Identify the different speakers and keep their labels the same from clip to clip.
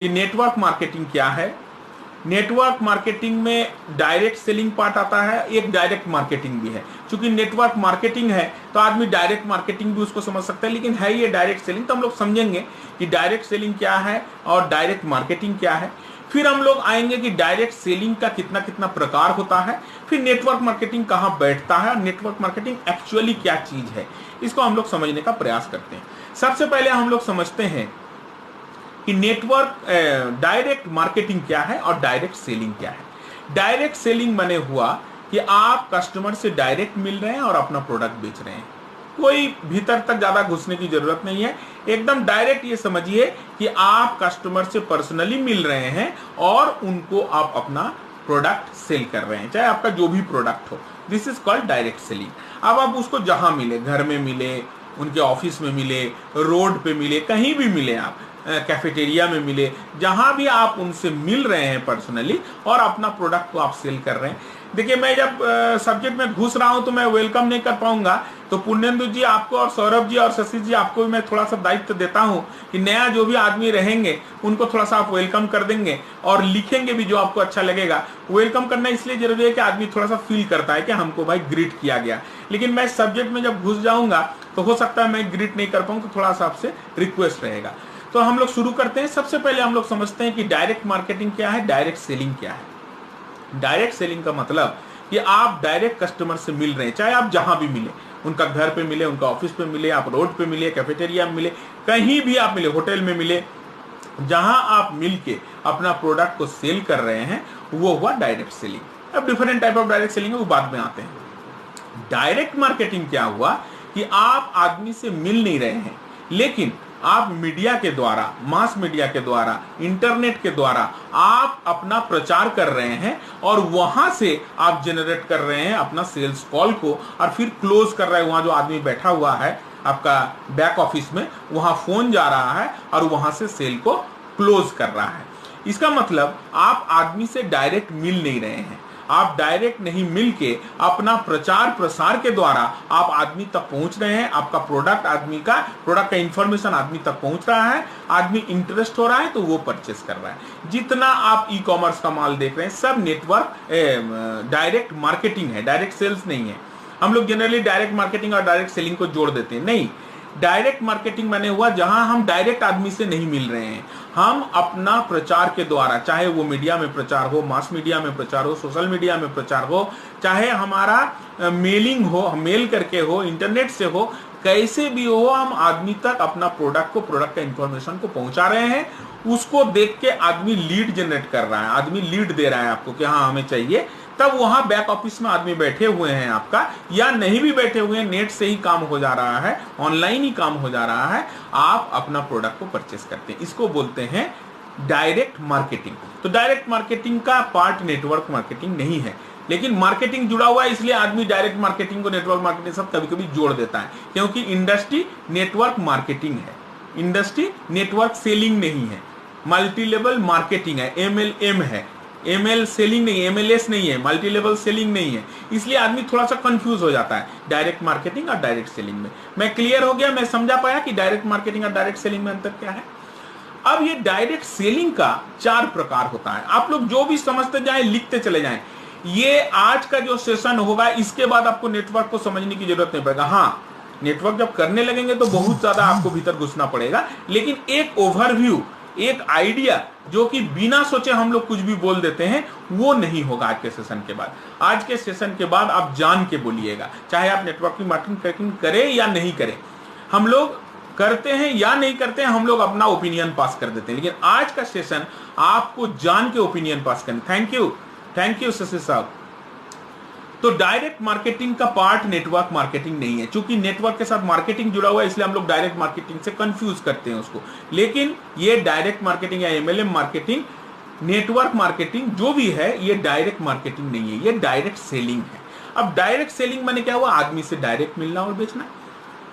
Speaker 1: कि network marketing क्या है। नेटवर्क मार्केटिंग में डायरेक्ट सेलिंग पार्ट आता है, एक डायरेक्ट मार्केटिंग भी है। क्योंकि नेटवर्क मार्केटिंग है तो आदमी डायरेक्ट मार्केटिंग भी उसको समझ सकता है, लेकिन है ये डायरेक्ट सेलिंग। तो हम लोग समझेंगे कि डायरेक्ट सेलिंग क्या है और डायरेक्ट मार्केटिंग क्या है। फिर हम लोग आएंगे कि डायरेक्ट सेलिंग का कितना कितना प्रकार होता है, फिर नेटवर्क मार्केटिंग कहाँ बैठता है और नेटवर्क मार्केटिंग एक्चुअली क्या चीज है, इसको हम लोग समझने का प्रयास करते हैं। सबसे पहले हम लोग समझते हैं कि नेटवर्क डायरेक्ट मार्केटिंग क्या है और डायरेक्ट सेलिंग क्या है। डायरेक्ट सेलिंग बने हुआ कि आप कस्टमर से डायरेक्ट मिल रहे हैं और अपना प्रोडक्ट बेच रहे हैं, कोई भीतर तक ज्यादा घुसने की जरूरत नहीं है। एकदम डायरेक्ट ये समझिए कि आप कस्टमर से पर्सनली मिल रहे हैं और उनको आप अपना प्रोडक्ट सेल कर रहे हैं, चाहे आपका जो भी प्रोडक्ट हो। This is called direct selling. अब आप उसको जहां मिले, घर में मिले, उनके ऑफिस में मिले, रोड पे मिले, कहीं भी मिले, आप कैफेटेरिया में मिले, जहां भी आप उनसे मिल रहे हैं पर्सनली और अपना प्रोडक्ट को आप सेल कर रहे हैं। देखिए, मैं जब सब्जेक्ट में घुस रहा हूं तो मैं वेलकम नहीं कर पाऊंगा, तो पुण्येंदु जी आपको और सौरभ जी और शशि जी आपको भी मैं थोड़ा सा दायित्व देता हूं कि नया जो भी आदमी रहेंगे उनको थोड़ा सा आप वेलकम कर देंगे और लिखेंगे भी जो आपको अच्छा लगेगा। वेलकम करना इसलिए जरूरी है कि आदमी थोड़ा सा फील करता है कि हमको भाई ग्रीट किया गया। लेकिन मैं सब्जेक्ट में जब घुस जाऊंगा तो हो सकता है मैं ग्रीट नहीं कर पाऊँ, तो थोड़ा सा आपसे रिक्वेस्ट रहेगा। तो हम लोग शुरू करते हैं। सबसे पहले हम लोग समझते हैं कि डायरेक्ट मार्केटिंग क्या है, डायरेक्ट सेलिंग क्या है। डायरेक्ट सेलिंग का मतलब कि आप डायरेक्ट कस्टमर से मिल रहे हैं, चाहे आप जहां भी मिले, उनका घर पे मिले, उनका ऑफिस पे मिले, आप रोड पे मिले, कैफेटेरिया में मिले, कहीं भी आप मिले, होटल में मिले, जहां आप मिलके अपना प्रोडक्ट को सेल कर रहे हैं, वो हुआ डायरेक्ट सेलिंग। अब different type of direct selling है, वो बाद में आते हैं। डायरेक्ट मार्केटिंग क्या हुआ कि आप आदमी से मिल नहीं रहे हैं, लेकिन आप मीडिया के द्वारा, मास मीडिया के द्वारा, इंटरनेट के द्वारा आप अपना प्रचार कर रहे हैं और वहां से आप जनरेट कर रहे हैं अपना सेल्स कॉल को और फिर क्लोज कर रहे हैं। वहां जो आदमी बैठा हुआ है आपका बैक ऑफिस में, वहां फोन जा रहा है और वहां से सेल को क्लोज कर रहा है। इसका मतलब आप आदमी से डायरेक्ट मिल नहीं रहे हैं, आप डायरेक्ट नहीं मिलके अपना प्रचार प्रसार के द्वारा आप आदमी तक पहुंच रहे हैं। आपका प्रोडक्ट, आदमी का प्रोडक्ट का इंफॉर्मेशन आदमी तक पहुंच रहा है, आदमी इंटरेस्ट हो रहा है तो वो परचेस कर रहा है। जितना आप ई कॉमर्स का माल देख रहे हैं सब नेटवर्क डायरेक्ट मार्केटिंग है, डायरेक्ट सेल्स नहीं है। हम लोग जनरली डायरेक्ट मार्केटिंग और डायरेक्ट सेलिंग को जोड़ देते हैं, नहीं। डायरेक्ट मार्केटिंग बने हुआ जहां हम डायरेक्ट आदमी से नहीं मिल रहे हैं, हम अपना प्रचार के द्वारा, चाहे वो मीडिया में प्रचार हो, मास मीडिया में प्रचार हो, सोशल मीडिया में प्रचार हो, चाहे हमारा मेलिंग हो, मेल करके हो, इंटरनेट से हो, कैसे भी हो, हम आदमी तक अपना प्रोडक्ट को, प्रोडक्ट का इंफॉर्मेशन को पहुंचा रहे हैं। उसको देख के आदमी लीड जनरेट कर रहा है, आदमी लीड दे रहा है आपको कि हाँ हमें चाहिए। तब वहां बैक ऑफिस में आदमी बैठे हुए हैं आपका, या नहीं भी बैठे हुए हैं, नेट से ही काम हो जा रहा है, ऑनलाइन ही काम हो जा रहा है, आप अपना प्रोडक्ट को परचेस करते हैं। इसको बोलते हैं डायरेक्ट मार्केटिंग। तो डायरेक्ट मार्केटिंग का पार्ट नेटवर्क मार्केटिंग नहीं है, लेकिन मार्केटिंग जुड़ा हुआ है, इसलिए आदमी डायरेक्ट मार्केटिंग को नेटवर्क मार्केटिंग सब कभी कभी जोड़ देता है, क्योंकि इंडस्ट्री नेटवर्क मार्केटिंग है, इंडस्ट्री नेटवर्क सेलिंग नहीं है। मल्टी लेवल मार्केटिंग है, MLM है, ML सेलिंग नहीं, MLS नहीं है, मल्टी लेवल सेलिंग नहीं है। इसलिए आदमी थोड़ा सा कंफ्यूज हो जाता है डायरेक्ट मार्केटिंग और डायरेक्ट सेलिंग में। मैं क्लियर हो गया, मैं समझा पाया कि डायरेक्ट मार्केटिंग और डायरेक्ट सेलिंग में अंतर क्या है। अब ये डायरेक्ट सेलिंग का 4 प्रकार होता है। आप लोग जो भी समझते जाएं, लिखते चले जाएं। ये आज का जो सेशन होगा, इसके बाद आपको नेटवर्क को समझने की जरूरत नहीं पड़ेगा। हाँ, नेटवर्क जब करने लगेंगे तो बहुत ज्यादा आपको भीतर घुसना पड़ेगा, लेकिन एक ओवरव्यू, एक आइडिया जो कि बिना सोचे हम लोग कुछ भी बोल देते हैं, वो नहीं होगा आज के सेशन के बाद। आज के सेशन के बाद आप जान के बोलिएगा, चाहे आप नेटवर्किंग मार्केटिंग करें या नहीं करें। हम लोग करते हैं या नहीं करते हैं, हम लोग अपना ओपिनियन पास कर देते हैं, लेकिन आज का सेशन आपको जान के ओपिनियन पास करना। थैंक यू शशि साहब। तो डायरेक्ट मार्केटिंग का पार्ट नेटवर्क मार्केटिंग नहीं है। चूंकि नेटवर्क के साथ मार्केटिंग जुड़ा हुआ है, इसलिए हम लोग डायरेक्ट मार्केटिंग से कंफ्यूज करते हैं उसको। लेकिन ये डायरेक्ट मार्केटिंग या MLM मार्केटिंग, नेटवर्क मार्केटिंग जो भी है, ये डायरेक्ट मार्केटिंग नहीं है, ये डायरेक्ट सेलिंग है। अब डायरेक्ट सेलिंग माने क्या हुआ? आदमी से डायरेक्ट मिलना और बेचना।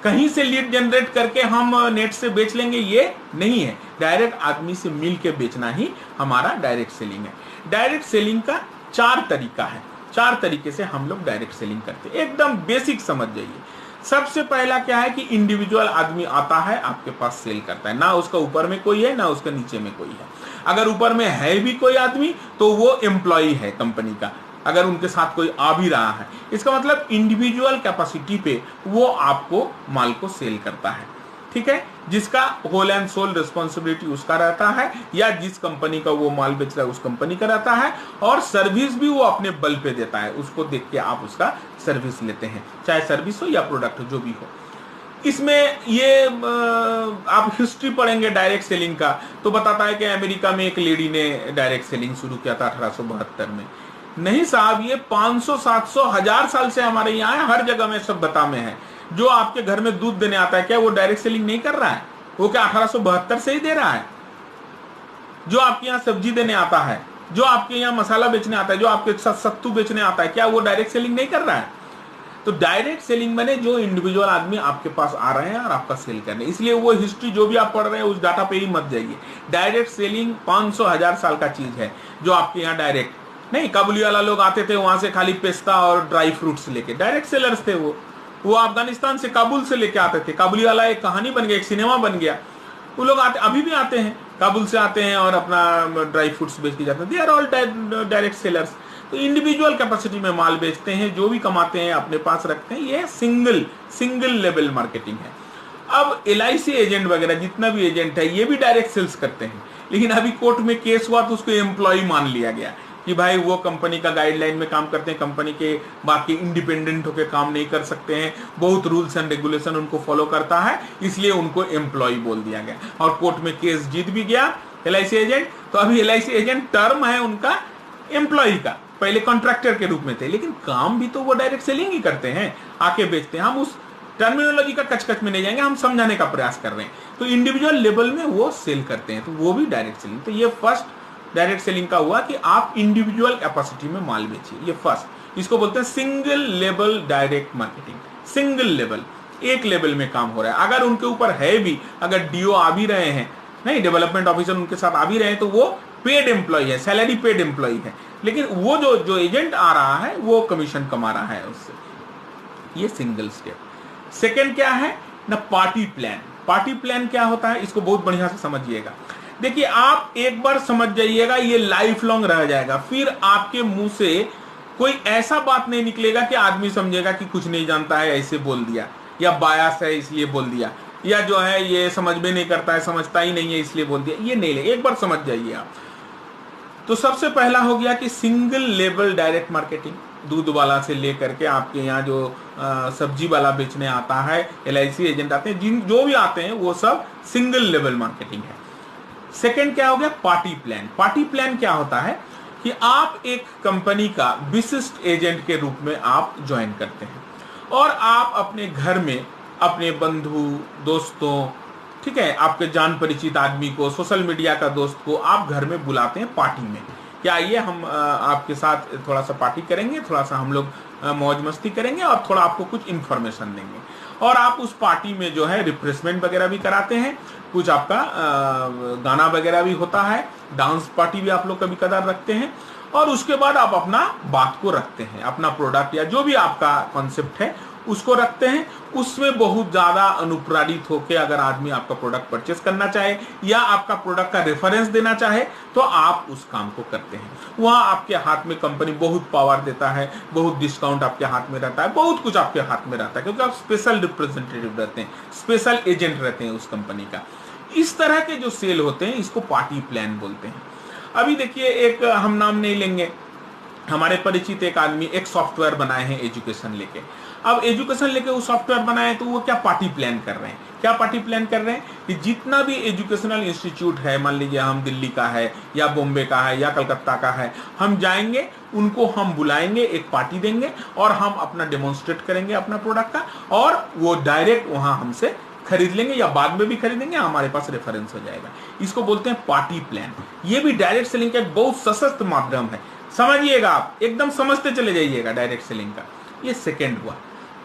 Speaker 1: कहीं से लीड जनरेट करके हम नेट से बेच लेंगे, ये नहीं है। डायरेक्ट आदमी से मिल के बेचना ही हमारा डायरेक्ट सेलिंग है। डायरेक्ट सेलिंग का 4 तरीका है, 4 तरीके से हम लोग डायरेक्ट सेलिंग करते हैं। एकदम बेसिक समझ जाइए। सबसे पहला क्या है कि इंडिविजुअल आदमी आता है, आपके पास सेल करता है, ना उसका ऊपर में कोई है ना उसका नीचे में कोई है। अगर ऊपर में है भी कोई आदमी तो वो एम्प्लॉय है कंपनी का, अगर उनके साथ कोई आ भी रहा है। इसका मतलब इंडिविजुअल कैपेसिटी पे वो आपको माल को सेल करता है, ठीक है, जिसका होल एंड सोल रिस्पॉन्सिबिलिटी उसका रहता है, या जिस कंपनी का वो माल बेच रहा है उस कंपनी का रहता है, और सर्विस भी वो अपने बल पे देता है, उसको देख के आप उसका सर्विस लेते हैं, चाहे सर्विस हो या प्रोडक्ट हो, जो भी हो। इसमें ये आप हिस्ट्री पढ़ेंगे डायरेक्ट सेलिंग का तो बताता है कि अमेरिका में एक लेडी ने डायरेक्ट सेलिंग शुरू किया था 1872 में। नहीं साहब, ये 500, 700, 1000 साल से हमारे यहाँ है, हर जगह में सभ्यता में है। जो आपके घर में दूध देने आता है, क्या वो डायरेक्ट सेलिंग नहीं कर रहा है? वो क्या 1872 से ही दे रहा है? जो आपके यहाँ सब्जी देने आता है, जो आपके यहाँ मसाला बेचने आता है, जो आपके साथ सत्तू बेचने आता है, क्या वो डायरेक्ट सेलिंग नहीं कर रहा है? तो डायरेक्ट सेलिंग मैंने जो इंडिविजुअल आदमी आपके पास आ रहे हैं और आपका सेल करने, इसलिए वो हिस्ट्री जो भी आप पढ़ रहे हैं उस डाटा पे ही मत जाइए। डायरेक्ट सेलिंग 500, 1000 साल का चीज है, जो आपके यहाँ डायरेक्ट नहीं। काबुली वाला लोग आते थे वहां से खाली पेस्ता और ड्राई फ्रूट्स लेके, डायरेक्ट सेलर्स थे वो अफगानिस्तान से, काबुल से लेके आते थे। काबुली वाला एक कहानी बन गया, एक सिनेमा बन गया। वो लोग आते, अभी भी आते हैं, काबुल से आते हैं और अपना ड्राई फ्रूट्स बेच के जाते हैं। They are all direct sellers. तो इंडिविजुअल कैपेसिटी में माल बेचते हैं, जो भी कमाते हैं अपने पास रखते हैं। ये सिंगल लेवल मार्केटिंग है। अब LIC एजेंट वगैरह जितना भी एजेंट है, ये भी डायरेक्ट सेल्स करते हैं, लेकिन अभी कोर्ट में केस हुआ तो उसको एम्प्लॉय मान लिया गया कि भाई वो कंपनी का गाइडलाइन में काम करते हैं, कंपनी के बाकी इंडिपेंडेंट होकर काम नहीं कर सकते हैं, बहुत रूल्स एंड रेगुलेशन उनको फॉलो करता है, इसलिए उनको एम्प्लॉय बोल दिया गया। और कोर्ट में केस जीत भी गया LIC एजेंट। तो अभी LIC एजेंट टर्म है उनका एम्प्लॉय का, पहले कॉन्ट्रैक्टर के रूप में थे, लेकिन काम भी तो वो डायरेक्ट सेलिंग ही करते हैं, आके बेचते हैं। हम उस टर्मिनोलॉजी का कच में नहीं जाएंगे, हम समझाने का प्रयास कर रहे हैं। तो इंडिविजुअल लेवल में वो सेल करते हैं, तो वो भी डायरेक्ट सेलिंग। तो ये फर्स्ट डायरेक्ट सेलिंग का हुआ कि आप इंडिविजुअल कैपेसिटी में माल बेचिए, ये फर्स्ट। इसको बोलते हैं single level direct marketing. Single level, एक लेवल में काम हो रहा है। अगर उनके ऊपर है भी, अगर DO आ भी रहे हैं, नहीं डेवलपमेंट ऑफिसर उनके साथ आ भी रहे हैं, तो वो पेड एम्प्लॉय है, सैलरी पेड एम्प्लॉय है, लेकिन वो जो एजेंट आ रहा है वो कमीशन कमा रहा है उससे। ये सिंगल स्टेप। सेकंड क्या है ना, पार्टी प्लान। पार्टी प्लान क्या होता है, इसको बहुत बढ़िया से समझिएगा। देखिए, आप एक बार समझ जाइएगा, ये लाइफ लॉन्ग रह जाएगा। फिर आपके मुंह से कोई ऐसा बात नहीं निकलेगा कि आदमी समझेगा कि कुछ नहीं जानता है ऐसे बोल दिया, या बायस है इसलिए बोल दिया, या जो है ये समझ में नहीं करता है, समझता ही नहीं है इसलिए बोल दिया। ये नहीं ले, एक बार समझ जाइए आप। तो सबसे पहला हो गया कि सिंगल लेवल डायरेक्ट मार्केटिंग। दूध वाला से लेकर के आपके यहाँ जो सब्जी वाला बेचने आता है, LIC एजेंट आते हैं, जो भी आते हैं वो सब सिंगल लेवल मार्केटिंग है। सेकंड क्या हो गया, पार्टी प्लान। पार्टी प्लान क्या होता है कि आप एक कंपनी का विशिष्ट एजेंट के रूप में आप ज्वाइन करते हैं, और आप अपने घर में अपने बंधु दोस्तों, ठीक है, आपके जान परिचित आदमी को, सोशल मीडिया का दोस्त को आप घर में बुलाते हैं पार्टी में, क्या आइए हम आपके साथ थोड़ा सा पार्टी करेंगे, थोड़ा सा हम लोग मौज मस्ती करेंगे और थोड़ा आपको कुछ इंफॉर्मेशन देंगे। और आप उस पार्टी में जो है रिफ्रेशमेंट वगैरह भी कराते हैं, कुछ आपका गाना वगैरह भी होता है, डांस पार्टी भी आप लोग कभी कदार रखते हैं, और उसके बाद आप अपना बात को रखते हैं, अपना प्रोडक्ट या जो भी आपका कॉन्सेप्ट है उसको रखते हैं। उसमें बहुत ज्यादा अनुप्राणित होकर अगर आदमी आपका प्रोडक्ट परचेस करना चाहे या आपका प्रोडक्ट का रेफरेंस देना चाहे तो आप उस काम को करते हैं। वहां आपके हाथ में कंपनी बहुत पावर देता है, बहुत डिस्काउंट आपके हाथ में रहता है, बहुत कुछ आपके हाथ में रहता है, क्योंकि आप स्पेशल रिप्रेजेंटेटिव रहते हैं, स्पेशल एजेंट रहते हैं उस कंपनी का। इस तरह के जो सेल होते हैं इसको पार्टी प्लान बोलते हैं। अभी देखिए, एक हम नाम नहीं लेंगे, हमारे परिचित एक आदमी एक सॉफ्टवेयर बनाए हैं एजुकेशन लेके। अब एजुकेशन लेके वो सॉफ्टवेयर बनाए तो वो क्या पार्टी प्लान कर रहे हैं, क्या पार्टी प्लान कर रहे हैं कि जितना भी एजुकेशनल इंस्टीट्यूट है, मान लीजिए हम दिल्ली का है या बॉम्बे का है या कलकत्ता का है, हम जाएंगे, उनको हम बुलाएंगे, एक पार्टी देंगे और हम अपना डेमोन्स्ट्रेट करेंगे अपना प्रोडक्ट का, और वो डायरेक्ट वहां हमसे खरीद लेंगे या बाद में भी खरीदेंगे, हमारे पास रेफरेंस हो जाएगा। इसको बोलते हैं पार्टी प्लान। ये भी डायरेक्ट सेलिंग का एक बहुत सशक्त माध्यम है, समझिएगा आप, एकदम समझते चले जाइएगा डायरेक्ट सेलिंग का। ये सेकंड हुआ।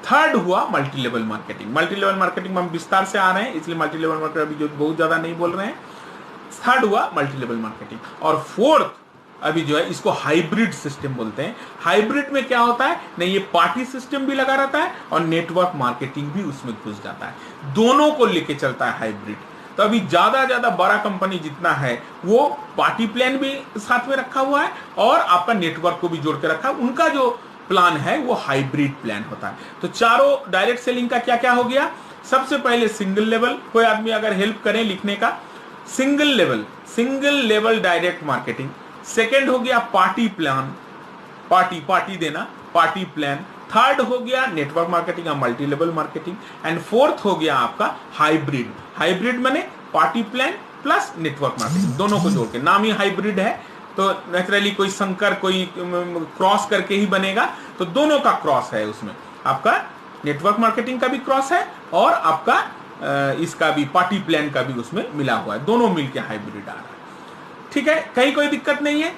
Speaker 1: थर्ड हुआ multi level marketing. Multi level marketing में हम विस्तार से आ रहे हैं, इसलिए मल्टी लेवल मार्केटिंग अभी जो बहुत ज्यादा नहीं बोल रहे हैं। थर्ड हुआ मल्टी लेवल मार्केटिंग। और फोर्थ अभी जो है इसको हाइब्रिड सिस्टम बोलते हैं। हाइब्रिड में क्या होता है, नहीं, ये पार्टी सिस्टम भी लगा रहता है और नेटवर्क मार्केटिंग भी उसमें घुस जाता है, दोनों को लेके चलता है हाइब्रिड। तो अभी ज्यादा बड़ा कंपनी जितना है वो पार्टी प्लान भी साथ में रखा हुआ है और आपका नेटवर्क को भी जोड़ के रखा है। उनका जो प्लान है वो हाइब्रिड प्लान होता है। तो चारों डायरेक्ट सेलिंग का क्या क्या हो गया। सबसे पहले सिंगल लेवल, कोई आदमी अगर हेल्प करें लिखने का, single level direct marketing. Second हो गया पार्टी प्लान, पार्टी देना, पार्टी प्लान। थर्ड हो गया नेटवर्क मार्केटिंग या multi level marketing. And fourth हो गया आपका हाइब्रिड माने party plan plus network marketing, दोनों को जोड़ के, नाम ही हाइब्रिड है तो नेचुरली कोई संकर कोई क्रॉस करके ही बनेगा। तो दोनों का क्रॉस है उसमें, आपका नेटवर्क मार्केटिंग का भी क्रॉस है और आपका इसका भी पार्टी प्लान का भी उसमें मिला हुआ है, दोनों मिलके हाइब्रिड आ रहा है। ठीक है, कहीं कोई दिक्कत नहीं है,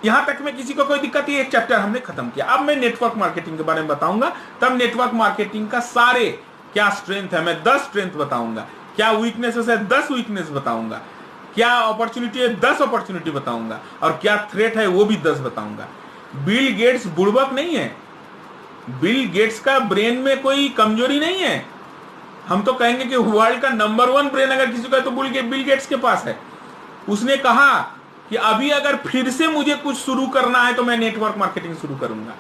Speaker 1: यहां तक में किसी को कोई दिक्कत नहीं। एक चैप्टर हमने खत्म किया। अब मैं नेटवर्क मार्केटिंग के बारे में बताऊंगा, तब नेटवर्क मार्केटिंग का सारे क्या स्ट्रेंथ है, मैं 10 स्ट्रेंथ बताऊंगा, क्या वीकनेसेस है 10 वीकनेस बताऊंगा, क्या अपॉर्चुनिटी है 10 अपॉर्चुनिटी बताऊंगा, और क्या थ्रेट है वो भी 10 बताऊंगा। बिल गेट्स बुड़बक नहीं है, बिल गेट्स का ब्रेन में कोई कमजोरी नहीं है। हम तो कहेंगे कि वर्ल्ड का नंबर 1 ब्रेन अगर किसी का है तो बिल गेट्स के पास है। उसने कहा कि अभी अगर फिर से मुझे कुछ शुरू करना है तो मैं नेटवर्क मार्केटिंग शुरू करूंगा,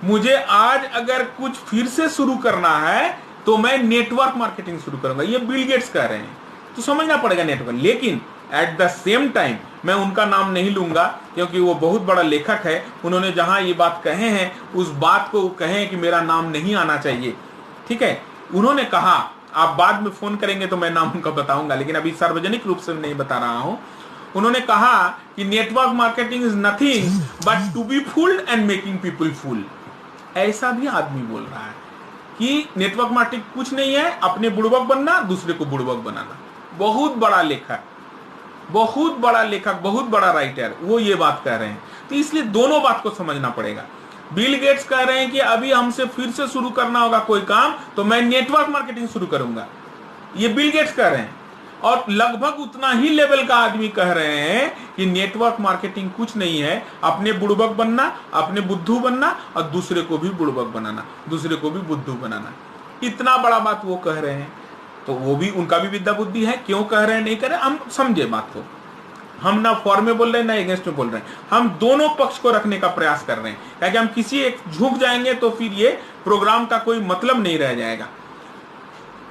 Speaker 1: मुझे आज अगर कुछ फिर से शुरू करना है तो मैं नेटवर्क मार्केटिंग शुरू करूंगा, ये बिल गेट्स कह रहे हैं। तो समझना पड़ेगा नेटवर्क। लेकिन एट द सेम टाइम मैं उनका नाम नहीं लूंगा क्योंकि वो बहुत बड़ा लेखक है, उन्होंने जहां ये बात कहे हैं उस बात को कहें कि मेरा नाम नहीं आना चाहिए। ठीक है, उन्होंने कहा, आप बाद में फोन करेंगे तो मैं नाम उनका बताऊंगा, लेकिन अभी सार्वजनिक रूप से नहीं बता रहा हूं। उन्होंने कहा कि network marketing is nothing but to be fooled and making people fool. ऐसा भी आदमी बोल रहा है कि नेटवर्क मार्केटिंग कुछ नहीं है, अपने बुड़बक बनना, दूसरे को बुड़बक बनाना। बहुत बड़ा लेखक, बहुत बड़ा राइटर वो ये बात कह रहे हैं। तो इसलिए दोनों बात को समझना पड़ेगा। बिल गेट्स कह रहे हैं कि अभी हमसे फिर से शुरू करना होगा कोई काम तो मैं नेटवर्क मार्केटिंग शुरू करूंगा, ये बिल गेट्स कह रहे हैं। और लगभग उतना ही लेवल का आदमी कह रहे हैं कि नेटवर्क मार्केटिंग कुछ नहीं है, अपने बुड़बक बनना, अपने बुद्धू बनना और दूसरे को भी बुड़बक बनाना, दूसरे को भी बुद्धू बनाना। इतना बड़ा बात वो कह रहे हैं। तो वो भी, उनका भी विद्या बुद्धि है, क्यों कह रहे हैं नहीं कह रहे, हम समझे बात को। हम ना फॉर में बोल रहे हैं ना अगेंस्ट में बोल रहे हैं, हम दोनों पक्ष को रखने का प्रयास कर रहे हैं। क्योंकि हम किसी एक झुक जाएंगे तो फिर ये प्रोग्राम का कोई मतलब नहीं रह जाएगा।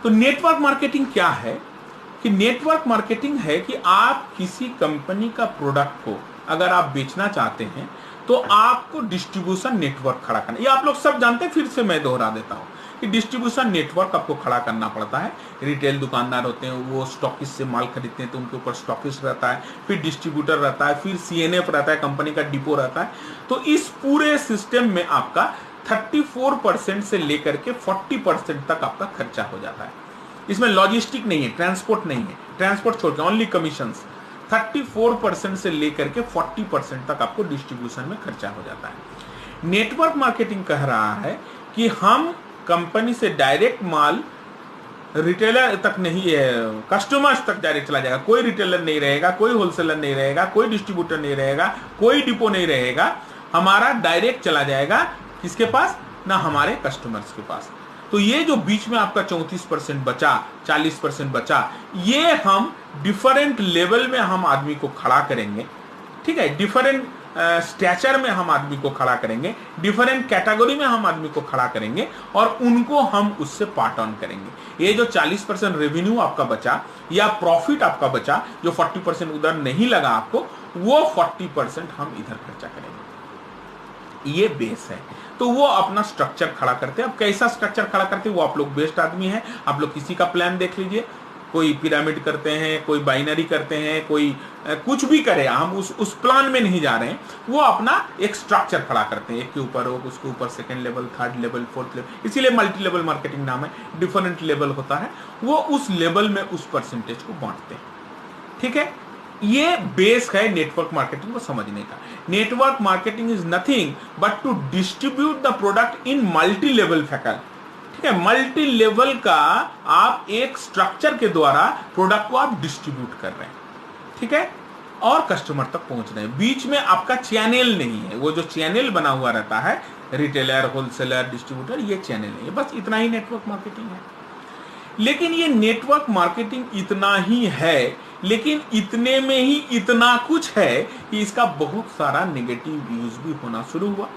Speaker 1: तो नेटवर्क मार्केटिंग क्या है कि नेटवर्क मार्केटिंग है कि आप किसी कंपनी का प्रोडक्ट को अगर आप बेचना चाहते हैं तो आपको डिस्ट्रीब्यूशन नेटवर्क खड़ा करना। ये आप लोग सब जानते हैं, फिर से मैं दोहरा देता हूं कि डिस्ट्रीब्यूशन नेटवर्क आपको खड़ा करना पड़ता है। रिटेल दुकानदार होते हैं, वो स्टॉकिस्ट से माल खरीदते हैं तो उनके ऊपर स्टॉकिस्ट रहता है, फिर डिस्ट्रीब्यूटर रहता है, फिर सीएनएफ रहता है, कंपनी का डिपो रहता है। तो इस पूरे सिस्टम में आपका 34% से लेकर के 40% तक आपका खर्चा हो जाता है। इसमें लॉजिस्टिक नहीं है, ट्रांसपोर्ट नहीं है, ट्रांसपोर्ट छोड़ के ओनली कमीशंस। 34% से लेकर के 40% तक आपको डिस्ट्रीब्यूशन में खर्चा हो जाता है। नेटवर्क मार्केटिंग कह रहा है कि हम कंपनी से डायरेक्ट माल रिटेलर तक नहीं है, कस्टमर्स तक डायरेक्ट चला जाएगा। कोई रिटेलर नहीं रहेगा, कोई होलसेलर नहीं रहेगा, कोई डिस्ट्रीब्यूटर नहीं रहेगा, कोई डिपो नहीं रहेगा, हमारा डायरेक्ट चला जाएगा किसके पास ना, हमारे कस्टमर्स के पास। तो ये जो बीच में आपका 34% बचा, 40% बचा, ये हम डिफरेंट लेवल में हम आदमी को खड़ा करेंगे। ठीक है, डिफरेंट स्टैचर में हम आदमी को खड़ा करेंगे, डिफरेंट कैटेगरी में हम आदमी को खड़ा करेंगे और उनको हम उससे पार्ट ऑन करेंगे। ये जो 40% रेवेन्यू आपका बचा या प्रॉफिट आपका बचा, जो 40% उधर नहीं लगा आपको, वो 40% हम इधर खर्चा करेंगे। ये बेस है। तो वो अपना स्ट्रक्चर खड़ा करते हैं। अब कैसा स्ट्रक्चर खड़ा करते हैं वो आप लोग बेस्ट आदमी हैं, आप लोग किसी का प्लान देख लीजिए। कोई पिरामिड करते हैं, कोई बाइनरी करते हैं, कोई कुछ भी करे, हम उस प्लान में नहीं जा रहे हैं। वो अपना एक स्ट्रक्चर खड़ा करते हैं, एक के ऊपर हो, उसके ऊपर second level, third level, fourth level, इसीलिए मल्टी लेवल मार्केटिंग नाम है। डिफरेंट लेवल होता है, वो उस लेवल में उस परसेंटेज को बांटते हैं। ठीक है, ये बेस है नेटवर्क मार्केटिंग को समझने का। Network marketing is nothing but to distribute the product in multi level faculty. ठीक है, मल्टी लेवल का आप एक स्ट्रक्चर के द्वारा प्रोडक्ट को आप डिस्ट्रीब्यूट कर रहे हैं। ठीक है, और कस्टमर तक पहुंच रहे हैं। बीच में आपका चैनल नहीं है, वो जो चैनल बना हुआ रहता है, रिटेलर, होलसेलर, डिस्ट्रीब्यूटर, ये चैनल नहीं है। बस इतना ही नेटवर्क मार्केटिंग है। लेकिन ये नेटवर्क मार्केटिंग इतना ही है, लेकिन इतने में ही इतना कुछ है कि इसका बहुत सारा नेगेटिव यूज भी होना शुरू हुआ।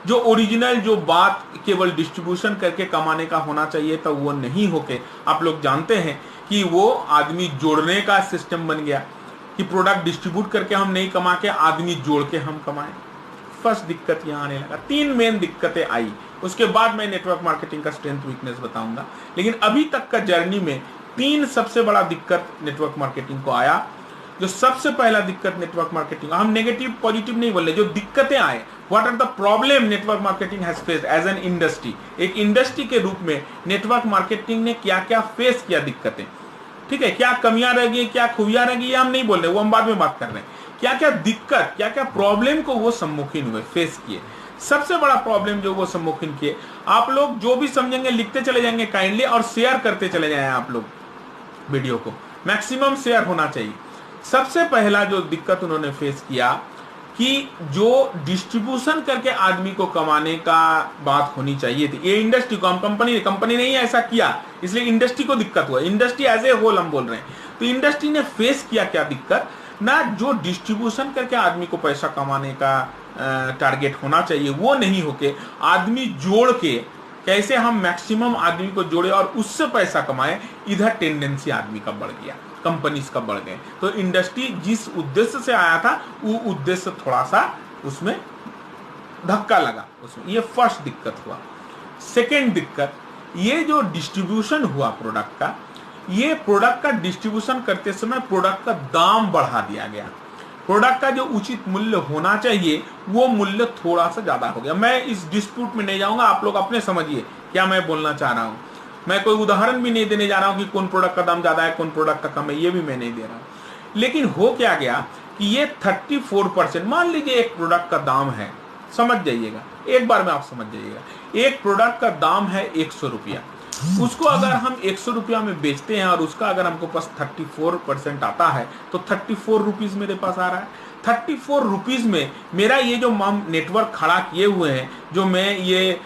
Speaker 1: जो ओरिजिनल जो बात केवल डिस्ट्रीब्यूशन करके कमाने का होना चाहिए था वो नहीं होके आप लोग जानते हैं कि वो आदमी जोड़ने का सिस्टम बन गया कि प्रोडक्ट डिस्ट्रीब्यूट करके हम नहीं कमा के आदमी जोड़ के हम कमाएं। फर्स्ट दिक्कत यहाँ आने लगा। 3 मेन दिक्कतें आई, उसके बाद मैं नेटवर्क मार्केटिंग का स्ट्रेंथ वीकनेस बताऊंगा। लेकिन अभी तक का जर्नी में 3 सबसे बड़ा दिक्कत नेटवर्क मार्केटिंग को आया। जो सबसे पहला दिक्कत नेटवर्क मार्केटिंग, हम नेगेटिव पॉजिटिव नहीं बोल रहे, जो दिक्कतें आए, what are the problem network marketing has faced as an industry. एक इंडस्ट्री के रूप में नेटवर्क मार्केटिंग ने क्या क्या फेस किया दिक्कतें, ठीक है, क्या कमियां रह गई, क्या खूबियां रह गई, हम नहीं बोल रहे, वो हम बाद में बात कर रहे हैं। क्या क्या दिक्कत, क्या क्या प्रॉब्लम को वो सम्मुखीन हुए, फेस किए। सबसे बड़ा प्रॉब्लम जो वो सम्मुखीन किए, आप लोग जो भी समझेंगे लिखते चले जाएंगे काइंडली और शेयर करते चले जाएं। आप लोग वीडियो को मैक्सिमम शेयर होना चाहिए। सबसे पहला जो दिक्कत उन्होंने फेस किया कि जो डिस्ट्रीब्यूशन करके आदमी को कमाने का बात होनी चाहिए थी, ये इंडस्ट्री को, हम कंपनी ने ही ऐसा किया, इसलिए इंडस्ट्री को दिक्कत हुआ। इंडस्ट्री एज ए होल हम बोल रहे हैं, तो इंडस्ट्री ने फेस किया क्या दिक्कत ना, जो डिस्ट्रीब्यूशन करके आदमी को पैसा कमाने का टारगेट होना चाहिए वो नहीं होके आदमी जोड़ के कैसे हम मैक्सिमम आदमी को जोड़े और उससे पैसा कमाए, इधर टेंडेंसी आदमी का बढ़ गया, कंपनीज का बढ़ गए। तो इंडस्ट्री जिस उद्देश्य से आया था वो उद्देश्य थोड़ा सा उसमें धक्का लगा उसमें, ये फर्स्ट दिक्कत हुआ। सेकेंड दिक्कत, ये जो डिस्ट्रीब्यूशन हुआ प्रोडक्ट का, ये प्रोडक्ट का डिस्ट्रीब्यूशन करते समय प्रोडक्ट का दाम बढ़ा दिया गया। प्रोडक्ट का जो उचित मूल्य होना चाहिए वो मूल्य थोड़ा सा ज्यादा हो गया। मैं इस डिस्प्यूट में नहीं जाऊंगा, आप लोग अपने समझिए क्या मैं बोलना चाह रहा हूं। मैं कोई उदाहरण भी नहीं देने जा रहा हूं कि कौन प्रोडक्ट का दाम ज्यादा है कौन प्रोडक्ट का कम है, ये भी मैं नहीं दे रहा हूं। लेकिन हो क्या गया कि ये 34%, मान लीजिए एक प्रोडक्ट का दाम है, समझ जाइएगा एक बार में, आप समझ जाइएगा, एक प्रोडक्ट का दाम है 100 रुपया। उसको अगर हम 100 रुपया में बेचते हैं और उसका अगर हमको पास 34% आता है तो 34 रुपीज मेरे पास आ रहा है। 34 रुपीज में मेरा ये जो नेटवर्क खड़ा किए हुए हैं, जो मैं ये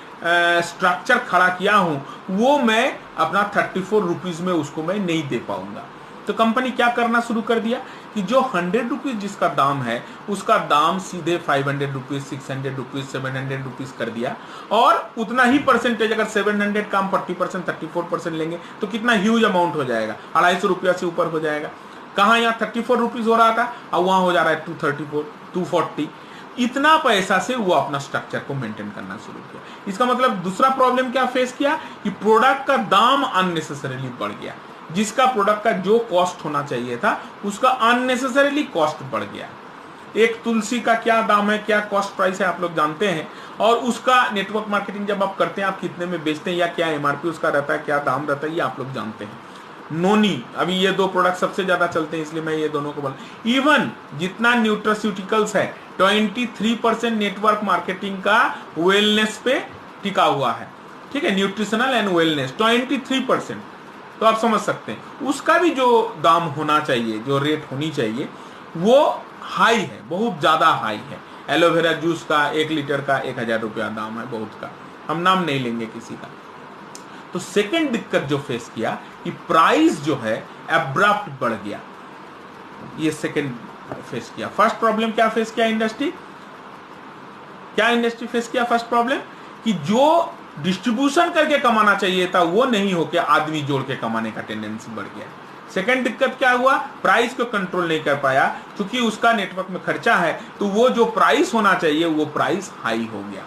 Speaker 1: स्ट्रक्चर खड़ा किया हूं, वो मैं अपना 34 रुपीज में उसको मैं नहीं दे पाऊंगा। तो कंपनी क्या करना शुरू कर दिया कि जो 100 रुपीज जिसका दाम है उसका दाम सीधे 500 रुपीज, 600 रुपीज, 700 रुपीज कर दिया। और उतना ही परसेंटेज, अगर 700 का हम 40%, 34% लेंगे तो कितना ह्यूज अमाउंट हो जाएगा, 250 रुपया से ऊपर हो जाएगा। कहाँ यहाँ 34 रुपीज हो रहा था और वहां हो जा रहा है 234, 240। इतना पैसा से वो अपना स्ट्रक्चर को मेंटेन करना शुरू किया। इसका मतलब दूसरा प्रॉब्लम क्या फेस किया कि प्रोडक्ट का दाम अननेसेसरीली बढ़ गया। जिसका प्रोडक्ट का जो कॉस्ट होना चाहिए था उसका अननेसेसरीली कॉस्ट बढ़ गया। एक तुलसी का क्या दाम है, क्या कॉस्ट प्राइस है आप लोग जानते हैं, और उसका नेटवर्क मार्केटिंग जब आप करते हैं आप कितने में बेचते हैं या क्या एमआरपी उसका रहता है, क्या दाम रहता है, ये आप लोग जानते हैं। नोनी, अभी ये 2 प्रोडक्ट सबसे ज्यादा चलते हैं इसलिए मैं ये दोनों को बोल, इवन जितना न्यूट्रास्यूटिकल्स है 23% नेटवर्क मार्केटिंग का वेलनेस पे टिका हुआ है, ठीक है, न्यूट्रिशनल एंड वेलनेस 23%। तो आप समझ सकते हैं उसका भी जो दाम होना चाहिए, जो रेट होनी चाहिए वो हाई है, बहुत ज्यादा हाई है। एलोवेरा जूस का 1 लीटर का 1000 रुपया दाम है, बहुत का, हम नाम नहीं लेंगे किसी का। तो सेकंड दिक्कत जो फेस किया कि प्राइस जो है एब्रप्ट बढ़ गया, ये सेकंड फेस किया। फर्स्ट प्रॉब्लम क्या फेस किया इंडस्ट्री, क्या इंडस्ट्री फेस किया फर्स्ट प्रॉब्लम कि जो डिस्ट्रीब्यूशन करके कमाना चाहिए था वो नहीं होके आदमी जोड़ के कमाने का टेंडेंसी बढ़ गया। सेकंड दिक्कत क्या हुआ, प्राइस को कंट्रोल नहीं कर पाया, क्योंकि उसका नेटवर्क में खर्चा है तो वो जो प्राइस होना चाहिए वो प्राइस हाई हो गया।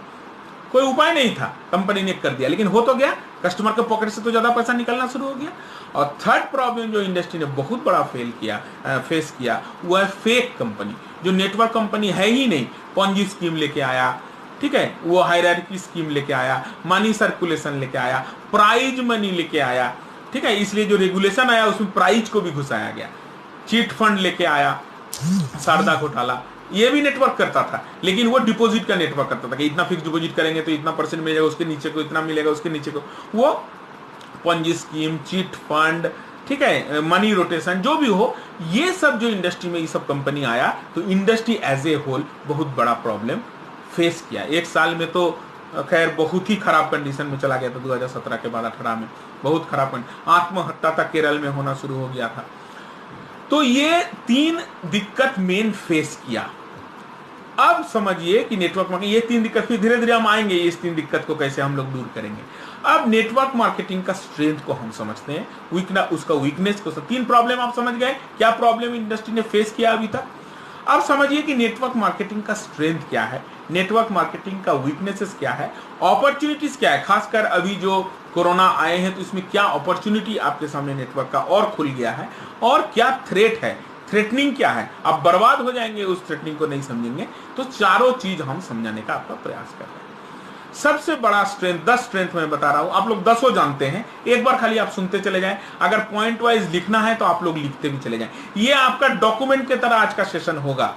Speaker 1: कोई उपाय नहीं था, कंपनी ने कर दिया, लेकिन हो तो गया, कस्टमर के पॉकेट से तो ज्यादा पैसा निकलना शुरू हो गया। और थर्ड प्रॉब्लम जो इंडस्ट्री ने बहुत बड़ा फेस किया वो है फेक कंपनी, जो नेटवर्क कंपनी है ही नहीं, पॉन्जी स्कीम लेके आया, ठीक है, वो हायरार्की स्कीम लेके आया, मनी सर्कुलेशन लेके आया, प्राइज मनी लेके आया, ठीक है, इसलिए जो रेगुलेशन आया उसमें प्राइज को भी घुसाया गया, चीट फंड लेके आया, शारदा घोटाला, ये भी नेटवर्क करता था, लेकिन वो डिपॉजिट का नेटवर्क करता था कि इतना फिक्स डिपॉजिट करेंगे तो इतना परसेंट मिलेगा, उसके नीचे को इतना मिलेगा, उसके नीचे को, वो पंजी स्कीम, चीट फंड, ठीक है, मनी रोटेशन, जो भी हो, ये सब जो इंडस्ट्री में ये सब कंपनी आया तो इंडस्ट्री एज ए होल बहुत बड़ा प्रॉब्लम फेस किया। एक साल में तो खैर बहुत ही खराब कंडीशन में चला गया था 2017 के बाद 18 में, बहुत खराब आत्महत्या तक केरल में होना शुरू हो गया था। तो ये 3 दिक्कत मेन फेस किया। अब समझिए कि नेटवर्क मार्केटिंग, ये 3 दिक्कत, फिर धीरे धीरे हम आएंगे इस 3 दिक्कत को कैसे हम लोग दूर करेंगे। अब नेटवर्क मार्केटिंग का स्ट्रेंथ को हम समझते हैं, उसका वीकनेस को। 3 प्रॉब्लम आप समझ गए, क्या प्रॉब्लम इंडस्ट्री ने फेस किया अभी तक। अब समझिए कि नेटवर्क मार्केटिंग का स्ट्रेंथ क्या है, नेटवर्क मार्केटिंग का वीकनेसेस क्या है, अपॉर्चुनिटीज क्या है। खासकर अभी जो कोरोना आए हैं तो इसमें क्या अपॉर्चुनिटी आपके सामने नेटवर्क का और खुल गया है, और क्या थ्रेट है, थ्रेटनिंग क्या है। आप बर्बाद हो जाएंगे उस थ्रेटनिंग को नहीं समझेंगे। तो चारों चीज हम समझाने का आपका प्रयास कर रहे हैं। सबसे बड़ा स्ट्रेंथ, 10 स्ट्रेंथ मैं बता रहा हूं, आप लोग 10 जानते हैं, एक बार खाली आप सुनते चले जाएं। अगर पॉइंट वाइज लिखना है तो आप लोग लिखते भी चले जाएं। ये आपका डॉक्यूमेंट की तरह आज का सेशन होगा।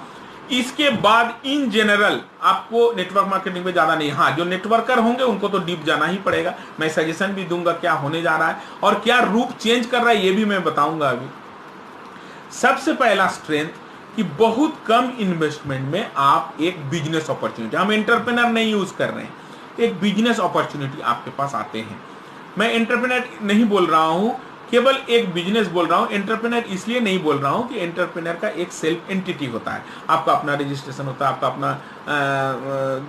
Speaker 1: इसके बाद इन जनरल आपको नेटवर्क मार्केटिंग में ज्यादा नहीं, हाँ जो नेटवर्कर होंगे उनको तो डीप जाना ही पड़ेगा। मैं सजेशन भी दूंगा क्या होने जा रहा है और क्या रूप चेंज कर रहा है ये भी मैं बताऊंगा अभी। सबसे पहला स्ट्रेंथ कि बहुत कम इन्वेस्टमेंट में आप एक बिजनेस अपॉर्चुनिटी, हम एंटरप्रेन्योर नहीं यूज कर रहे हैं, एक बिजनेस अपॉर्चुनिटी आपके पास आते हैं। मैं एंटरप्रेन्योर नहीं बोल रहा हूं, केवल एक बिजनेस बोल रहा हूं। एंटरप्रेन्योर इसलिए नहीं बोल रहा हूं कि एंटरप्रेन्योर का एक सेल्फ एंटिटी होता है, आपका अपना रजिस्ट्रेशन होता है, आपका अपना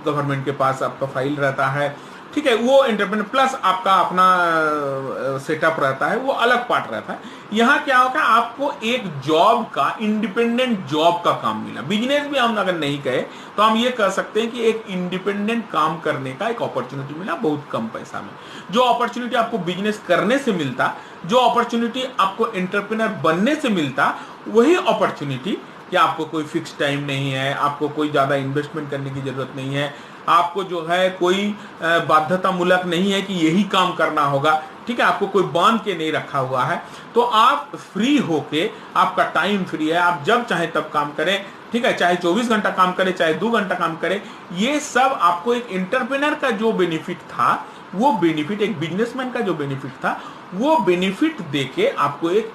Speaker 1: गवर्नमेंट के पास आपका फाइल रहता है, ठीक है, वो एंटरप्रेन्योर प्लस आपका अपना सेटअप रहता है, वो अलग पार्ट रहता है। यहां क्या होगा, आपको एक जॉब का, इंडिपेंडेंट जॉब का काम मिला। बिजनेस भी हम अगर नहीं कहे तो हम ये कह सकते हैं कि एक इंडिपेंडेंट काम करने का एक अपॉर्चुनिटी मिला बहुत कम पैसा में। जो अपॉर्चुनिटी आपको बिजनेस करने से मिलता, जो अपॉर्चुनिटी आपको एंटरप्रेन्योर बनने से मिलता, वही अपॉर्चुनिटी कि आपको कोई फिक्स टाइम नहीं है, आपको कोई ज्यादा इन्वेस्टमेंट करने की जरूरत नहीं है, आपको जो है कोई बाध्यतामूलक नहीं है कि यही काम करना होगा, ठीक है, आपको कोई बांध के नहीं रखा हुआ है। तो आप फ्री होके, आपका टाइम फ्री है, आप जब चाहे तब काम करें, ठीक है, चाहे 24 घंटा काम करें, चाहे 2 घंटा काम करें। ये सब आपको एक एंटरप्रेन्योर का जो बेनिफिट था, वो बेनिफिट, एक बिजनेसमैन का जो बेनिफिट था, वो बेनिफिट देके आपको एक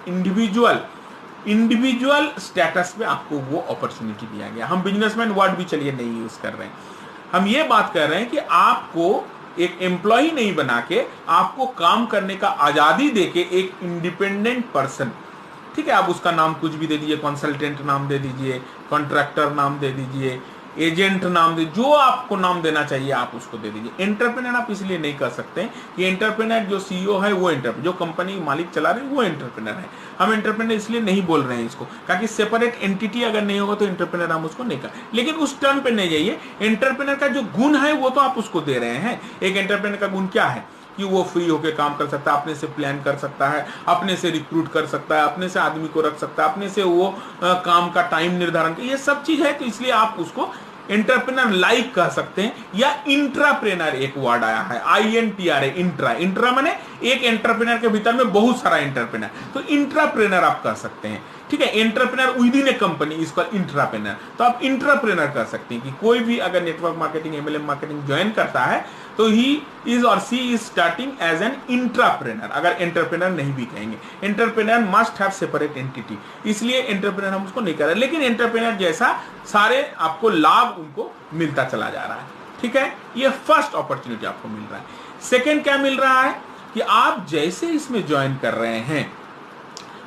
Speaker 1: इंडिविजुअल स्टेटस में आपको वो अपॉर्चुनिटी दिया गया। हम बिजनेसमैन वर्ड भी चलिए नहीं यूज कर रहे हैं, हम ये बात कर रहे हैं कि आपको एक एम्प्लॉय नहीं बना के, आपको काम करने का आजादी देके एक इंडिपेंडेंट पर्सन, ठीक है, आप उसका नाम कुछ भी दे दीजिए, कंसल्टेंट नाम दे दीजिए, कॉन्ट्रैक्टर नाम दे दीजिए, एजेंट नाम दे, जो आपको नाम देना चाहिए आप उसको दे दीजिए। एंटरप्रेन्योर आप इसलिए नहीं कर सकते कि एंटरप्रेन्योर जो सीईओ है वो एंटरप्रेन्योर, जो कंपनी मालिक चला रहे हैं वो एंटरप्रेन्योर है। हम एंटरप्रेन्योर इसलिए नहीं बोल रहे हैं इसको, क्योंकि सेपरेट एंटिटी अगर नहीं होगा तो एंटरप्रेन्योर हम उसको नहीं कर। लेकिन उस टर्म पे नहीं जाइए, एंटरप्रेन्योर का जो गुण है वो तो आप उसको दे रहे हैं। एक एंटरप्रेन्योर का गुण क्या है कि वो फ्री होकर काम कर सकता है, अपने से प्लान कर सकता है, अपने से रिक्रूट कर सकता है, अपने से आदमी को रख सकता है, अपने से वो काम का टाइम निर्धारण, ये सब चीज है। तो इसलिए आप उसको एंटरप्रेन्योर लाइक कह सकते हैं। या इंट्राप्रेन्योर एक वर्ड आया है, INTRA, इंट्रा माने एक एंटरप्रेन्योर के भीतर में बहुत सारा एंटरप्रेन्योर, तो इंट्राप्रेन्योर आप कह सकते हैं, ठीक है। Entrepreneur with in A company इसको इंट्राप्रेन्योर, तो आप इंट्राप्रेन्योर कह सकते हैं कि कोई भी अगर network marketing, MLM marketing join करता है तो ही इज और सी is starting as an intrapreneur. अगर एंटरप्रेन्योर नहीं भी कहेंगे, entrepreneur must have separate entity, इसलिए एंटरप्रेन्योर हम उसको नहीं कर रहे। लेकिन एंटरप्रेन्योर जैसा सारे आपको लाभ उनको मिलता चला जा रहा है, ठीक है। ये फर्स्ट अपॉर्चुनिटी आपको मिल रहा है। सेकेंड क्या मिल रहा है कि आप जैसे इसमें ज्वाइन कर रहे हैं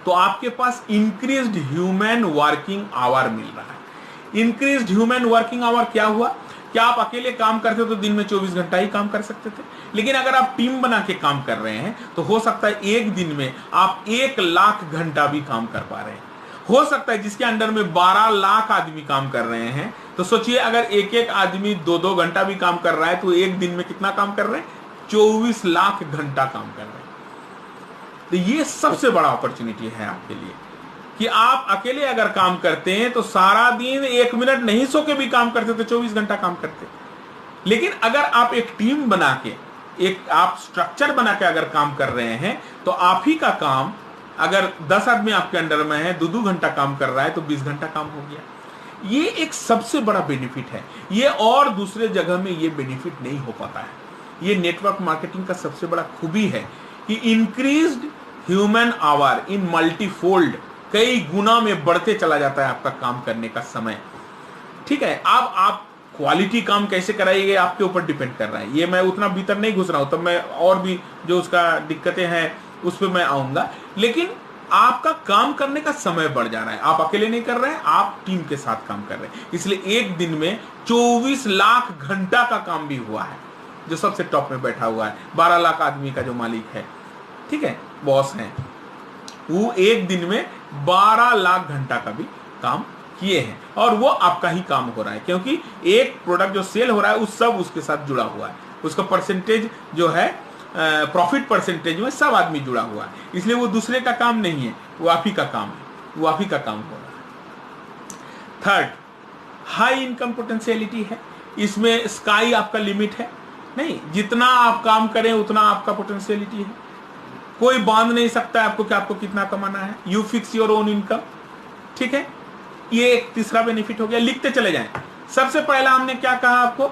Speaker 1: तो आपके पास इंक्रीज्ड ह्यूमन वर्किंग आवर मिल रहा है। इंक्रीज्ड ह्यूमन वर्किंग आवर क्या हुआ, क्या आप अकेले काम करते तो दिन में 24 घंटा ही काम कर सकते थे, लेकिन अगर आप टीम बना के काम कर रहे हैं तो हो सकता है एक दिन में आप 1 लाख घंटा भी काम कर पा रहे हैं। हो सकता है जिसके अंडर में 12 लाख आदमी काम कर रहे हैं, तो सोचिए अगर एक एक आदमी 2-2 घंटा भी काम कर रहा है तो एक दिन में कितना काम कर रहे हैं, 24 लाख घंटा काम कर रहे हैं। तो ये सबसे बड़ा अपॉर्चुनिटी है आपके लिए कि आप अकेले अगर काम करते हैं तो सारा दिन 1 मिनट नहीं सो के भी काम करते तो 24 घंटा काम करते। लेकिन अगर आप एक टीम बना के, एक आप स्ट्रक्चर बना के अगर काम कर रहे हैं तो आप ही का काम, अगर 10 आदमी आपके अंडर में है, 2-2 घंटा काम कर रहा है तो 20 घंटा काम हो गया। ये एक सबसे बड़ा बेनिफिट है, ये और दूसरे जगह में ये बेनिफिट नहीं हो पाता है। ये नेटवर्क मार्केटिंग का सबसे बड़ा खूबी है कि increased human hour in multifold, कई गुना में बढ़ते चला जाता है आपका काम करने का समय, ठीक है। अब आप क्वालिटी काम कैसे कराइए आपके ऊपर डिपेंड कर रहा है। ये मैं उतना भीतर नहीं घुस रहा हूं, तब मैं और भी जो उसका दिक्कतें हैं उस पर मैं आऊंगा। लेकिन आपका काम करने का समय बढ़ जा रहा है, आप अकेले नहीं कर रहे हैं, आप टीम के साथ काम कर रहे हैं। इसलिए एक दिन में 24 लाख घंटा का काम भी हुआ है। जो सबसे टॉप में बैठा हुआ है, 12 लाख आदमी का जो मालिक है, ठीक है, बॉस है, वो एक दिन में 12 लाख घंटा का भी काम किए हैं। और वो आपका ही काम हो रहा है, क्योंकि एक प्रोडक्ट जो सेल हो रहा है उस सब उसके साथ जुड़ा हुआ है। उसका परसेंटेज जो है प्रॉफिट परसेंटेज में सब आदमी जुड़ा हुआ है। इसलिए वो दूसरे का काम नहीं है, वो आप ही का काम है, वो आप ही का काम हो रहा है। थर्ड, हाई इनकम पोटेंशियलिटी है। इसमें स्काई आपका लिमिट है नहीं, जितना आप काम करें उतना आपका पोटेंशियलिटी है। कोई बांध नहीं सकता आपको कि आपको कितना कमाना है। You fix your own income, ठीक है। ये एक तीसरा बेनिफिट हो गया। लिखते चले जाएं। सबसे पहला हमने क्या कहा आपको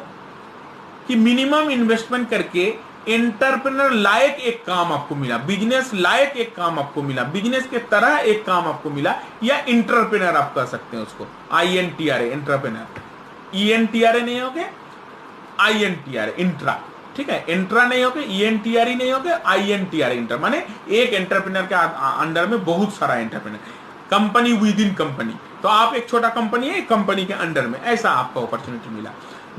Speaker 1: कि मिनिमम इन्वेस्टमेंट करके एंटरप्रेन्योर लायक एक काम आपको मिला, बिजनेस लायक एक काम आपको मिला, बिजनेस के तरह एक काम आपको मिला, या एंटरप्रेन्योर आप कह सकते हैं उसको, INTRA एंटरप्रेन्योर। ENTRA नहीं हो गया, INTRA इंट्रा, ठीक है। इंट्रा नहीं हो गया, ENTRA नहीं हो गया, INTRA इंटर, माने एक एंटरप्रेन्योर के अंडर में बहुत सारा entrepreneur, company with in company. तो आप एक छोटा कंपनी है, एक कंपनी के अंडर में, ऐसा आपको अपॉर्चुनिटी मिला।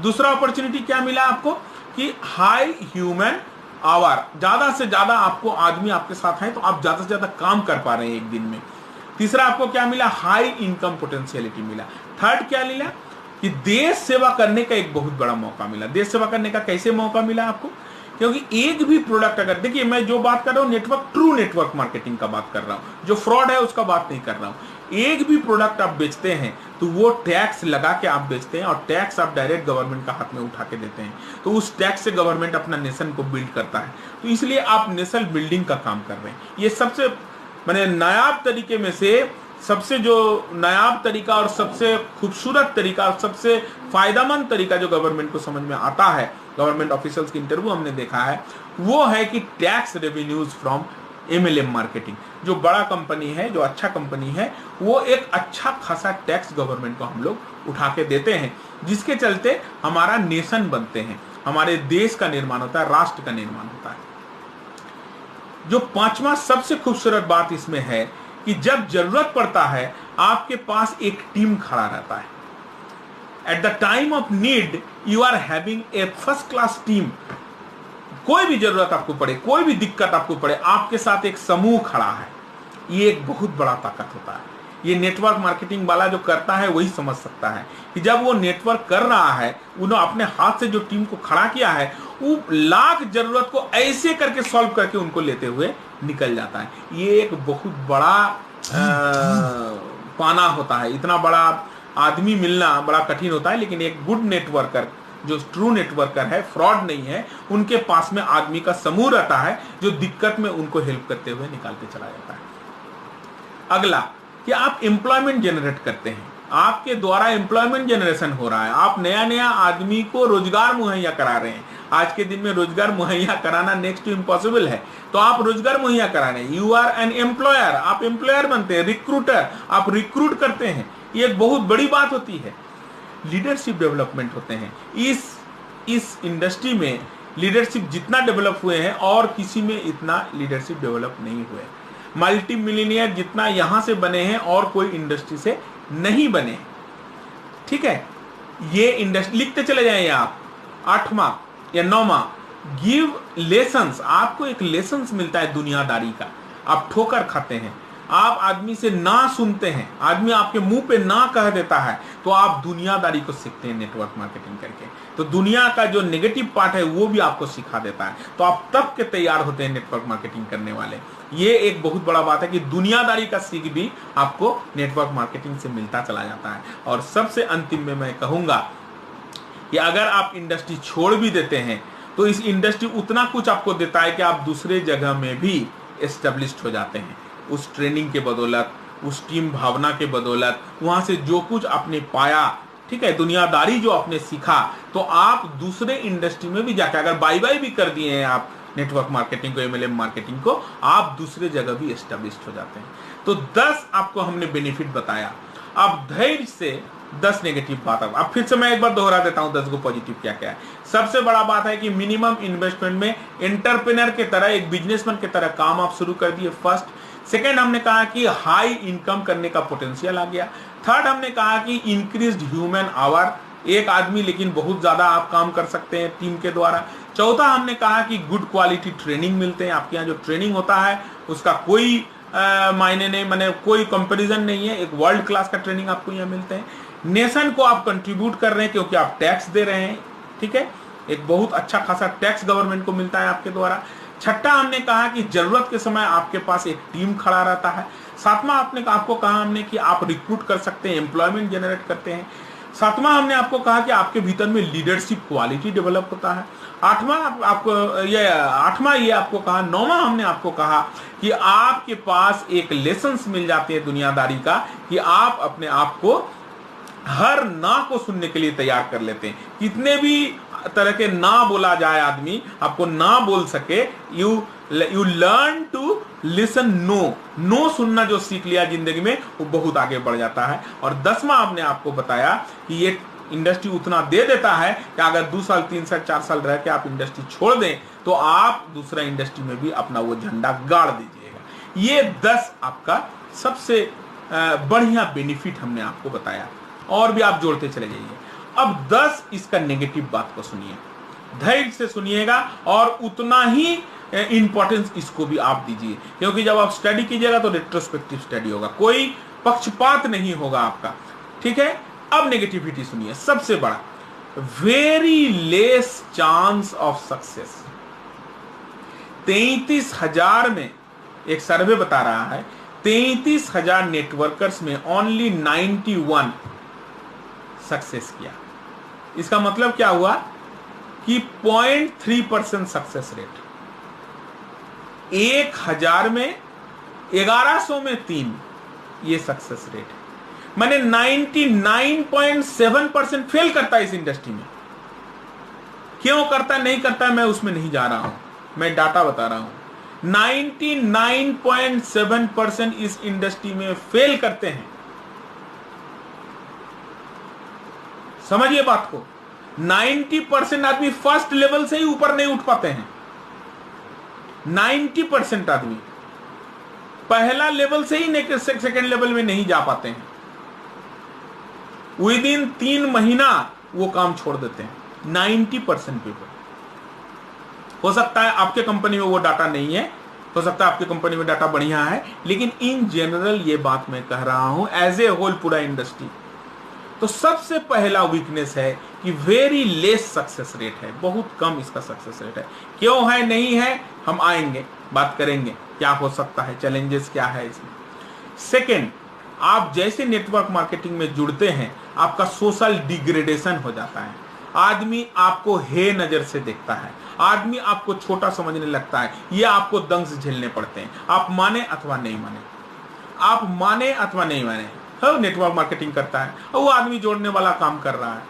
Speaker 1: दूसरा अपॉर्चुनिटी क्या मिला आपको कि हाई ह्यूमन आवर, ज्यादा से ज्यादा आपको आदमी आपके साथ है तो आप ज्यादा से ज्यादा काम कर पा रहे हैं एक दिन में। तीसरा आपको क्या मिला, हाई इनकम पोटेंशियलिटी मिला। थर्ड क्या मिला कि देश सेवा करने का एक बहुत बड़ा मौका मिला। देश सेवा करने का कैसे मौका मिला आपको, क्योंकि एक भी प्रोडक्ट, अगर देखिए मैं जो बात कर रहा हूं नेटवर्क, ट्रू नेटवर्क मार्केटिंग का बात कर रहा हूं, जो फ्रॉड है उसका बात नहीं कर रहा हूं। एक भी प्रोडक्ट आप बेचते हैं तो वो टैक्स लगा के आप बेचते हैं, और टैक्स आप डायरेक्ट गवर्नमेंट का हाथ में उठा के देते हैं। तो उस टैक्स से गवर्नमेंट अपना नेशन को बिल्ड करता है। तो इसलिए आप नेशन बिल्डिंग का काम कर रहे हैं। ये सबसे माने नायाब तरीके में से सबसे जो नायाब तरीका और सबसे खूबसूरत तरीका और सबसे फायदेमंद तरीका जो गवर्नमेंट को समझ में आता है, गवर्नमेंट ऑफिशियल्स की इंटरव्यू हमने देखा है, वो है कि tax revenues from MLM marketing. जो बड़ा कंपनी है, जो अच्छा कंपनी है, वो एक अच्छा खासा टैक्स गवर्नमेंट को हम लोग उठा के देते हैं, जिसके चलते हमारा नेशन बनते हैं, हमारे देश का निर्माण होता है, राष्ट्र का निर्माण होता है। जो पांचवा सबसे खूबसूरत बात इसमें है कि जब जरूरत पड़ता है आपके पास एक टीम खड़ा रहता है। At the time of need you are having a first class team. कोई भी जरूरत आपको पड़े, कोई भी दिक्कत आपको पड़े, आपके साथ एक समूह खड़ा है। ये एक बहुत बड़ा ताकत होता है। ये नेटवर्क मार्केटिंग वाला जो करता है वही समझ सकता है कि जब वो नेटवर्क कर रहा है, उन्होंने अपने हाथ से जो टीम को खड़ा किया है, वो लाख जरूरत को ऐसे करके सॉल्व करके उनको लेते हुए निकल जाता है। ये एक बहुत बड़ा पाना होता है। इतना बड़ा आदमी मिलना बड़ा कठिन होता है, लेकिन एक गुड नेटवर्कर, जो ट्रू नेटवर्कर है, फ्रॉड नहीं है, उनके पास में आदमी का समूह रहता है जो दिक्कत में उनको हेल्प करते हुए निकाल के चला जाता है। अगला कि आप एम्प्लॉयमेंट जनरेट करते हैं, आपके द्वारा एम्प्लॉयमेंट जनरेशन हो रहा है, आप नया नया आदमी को रोजगार मुहैया करा रहे हैं। आज के दिन में रोजगार मुहैया कराना नेक्स्ट टू इम्पॉसिबल है, तो आप रोजगार मुहैया करा रहे हैं। यू आर एन एम्प्लॉयर, आप एम्प्लॉयर बनते हैं। रिक्रूटर, आप रिक्रूट करते हैं। ये एक बहुत बड़ी बात होती है। लीडरशिप डेवलपमेंट होते हैं। इस इंडस्ट्री में लीडरशिप जितना डेवलप हुए हैं और किसी में इतना लीडरशिप डेवलप नहीं हुए। मल्टी मिलियनियर जितना यहां से बने हैं और कोई इंडस्ट्री से नहीं बने, ठीक है। ये इंडस्ट्री लिखते चले जाएं आप। 8वां या 9वां, गिव लेसन्स। आपको एक लेसन्स मिलता है दुनियादारी का। आप ठोकर खाते हैं, आप आदमी से ना सुनते हैं, आदमी आपके मुंह पे ना कह देता है, तो आप दुनियादारी को सीखते हैं नेटवर्क मार्केटिंग करके। तो दुनिया का जो नेगेटिव पार्ट है वो भी आपको सिखा देता है, तो आप तब के तैयार होते हैं नेटवर्क मार्केटिंग करने वाले। ये एक बहुत बड़ा बात है कि दुनियादारी का सीख भी आपको नेटवर्क मार्केटिंग से मिलता चला जाता है। और सबसे अंतिम में मैं कहूंगा कि अगर आप इंडस्ट्री छोड़ भी देते हैं तो इस इंडस्ट्री उतना कुछ आपको देता है कि आप दूसरे जगह में भी एस्टेब्लिश्ड हो जाते हैं। उस ट्रेनिंग के बदौलत, उस टीम भावना के बदौलत, वहां से जो कुछ आपने पाया, ठीक है, दुनियादारी जो आपने सीखा, तो आप दूसरे इंडस्ट्री में भी जाकर अगर बाय बाय भी कर दिए हैं आप नेटवर्क मार्केटिंग को, MLM मार्केटिंग को, आप दूसरे जगह भी एस्टेब्लिश्ड हो जाते हैं। तो 10 आपको हमने बेनिफिट बताया। आप धैर्य से 10 नेगेटिव बात। अब फिर से मैं एक बार दोहरा देता हूं 10 को पॉजिटिव क्या क्या है। सबसे बड़ा बात है कि मिनिमम इन्वेस्टमेंट में एंटरप्रेन्योर के तरह, एक बिजनेसमैन की तरह काम आप शुरू कर दिए, फर्स्ट। सेकेंड, हमने कहा कि हाई इनकम करने का पोटेंशियल आ गया। थर्ड, हमने कहा कि इंक्रीज्ड ह्यूमन आवर, एक आदमी लेकिन बहुत ज्यादा आप काम कर सकते हैं टीम के द्वारा। चौथा, हमने कहा कि गुड क्वालिटी ट्रेनिंग मिलते हैं, आपके यहाँ जो ट्रेनिंग होता है उसका कोई मायने नहीं, माने कोई कंपैरिजन नहीं है, एक वर्ल्ड क्लास का ट्रेनिंग आपको यहाँ मिलते हैं। नेशन को आप कंट्रीब्यूट कर रहे हैं क्योंकि आप टैक्स दे रहे हैं, ठीक है, एक बहुत अच्छा खासा टैक्स गवर्नमेंट को मिलता है आपके द्वारा। छठा, हमने कहा कि जरूरत के समय आपके पास एक टीम खड़ा रहता है। सातवां, आपको कहा हमने कि आप रिक्रूट कर सकते हैं, एम्प्लॉयमेंट जनरेट करते हैं। सातवां, हमने आपको कहा कि आपके भीतर में लीडरशिप क्वालिटी डेवलप होता है। आठवां ये आपको कहा। नौवां, हमने आपको कहा कि आपके पास एक लेसन्स मिल जाते हैं दुनियादारी का, कि आप अपने आप को हर ना को सुनने के लिए तैयार कर लेते हैं। कितने भी तरह के ना बोला जाए, आदमी आपको ना बोल सके, you learn to listen no सुनना जो सीख लिया जिंदगी में, वो बहुत आगे बढ़ जाता है। और 10वां, हमने आपको बताया कि ये इंडस्ट्री उतना दे देता है कि अगर 2 साल 3 साल 4 साल रह के आप इंडस्ट्री छोड़ दें तो आप दूसरा इंडस्ट्री में भी अपना वो झंडा गाड़ दीजिएगा। ये 10 आपका सबसे बढ़िया बेनिफिट हमने आपको बताया, और भी आप जोड़ते चले जाइए। अब 10 इसका नेगेटिव बात को सुनिए, धैर्य से सुनिएगा, और उतना ही इंपॉर्टेंस इसको भी आप दीजिए, क्योंकि जब आप स्टडी कीजिएगा तो रेट्रोस्पेक्टिव स्टडी होगा, कोई पक्षपात नहीं होगा आपका, ठीक है। अब नेगेटिविटी सुनिए, सबसे बड़ा, very less chance of success. 33,000 में एक सर्वे बता रहा है, 33,000 नेटवर्कर्स में ओनली 91 सक्सेस किया। इसका मतलब क्या हुआ कि 0.3% सक्सेस रेट। 1000 में 1100 में 3, ये सक्सेस रेट है। मैंने 99.7% फेल करता है इस इंडस्ट्री में। क्यों करता नहीं करता मैं उसमें नहीं जा रहा हूं, मैं डाटा बता रहा हूं। 99.7% इस इंडस्ट्री में फेल करते हैं। समझिए बात को, 90% आदमी फर्स्ट लेवल से ही ऊपर नहीं उठ पाते हैं। 90% आदमी पहला लेवल से ही सेकंड लेवल में नहीं जा पाते हैं। विद इन 3 महीना वो काम छोड़ देते हैं। 90% पीपल। हो सकता है आपके कंपनी में वो डाटा नहीं है, हो सकता है आपकी कंपनी में डाटा बढ़िया है, लेकिन इन जनरल ये बात मैं कह रहा हूं एज ए होल पूरा इंडस्ट्री। तो सबसे पहला वीकनेस है कि वेरी लेस सक्सेस रेट है, बहुत कम इसका सक्सेस रेट है। क्यों है नहीं है हम आएंगे, बात करेंगे क्या हो सकता है, चैलेंजेस क्या है इसमें। सेकेंड, आप जैसे नेटवर्क मार्केटिंग में जुड़ते हैं आपका सोशल डिग्रेडेशन हो जाता है। आदमी आपको हे नजर से देखता है, आदमी आपको छोटा समझने लगता है, ये आपको दंश झेलने पड़ते हैं, आप माने अथवा नहीं माने, आप माने अथवा नहीं माने। नेटवर्क मार्केटिंग करता है और वो आदमी जोड़ने वाला काम कर रहा है,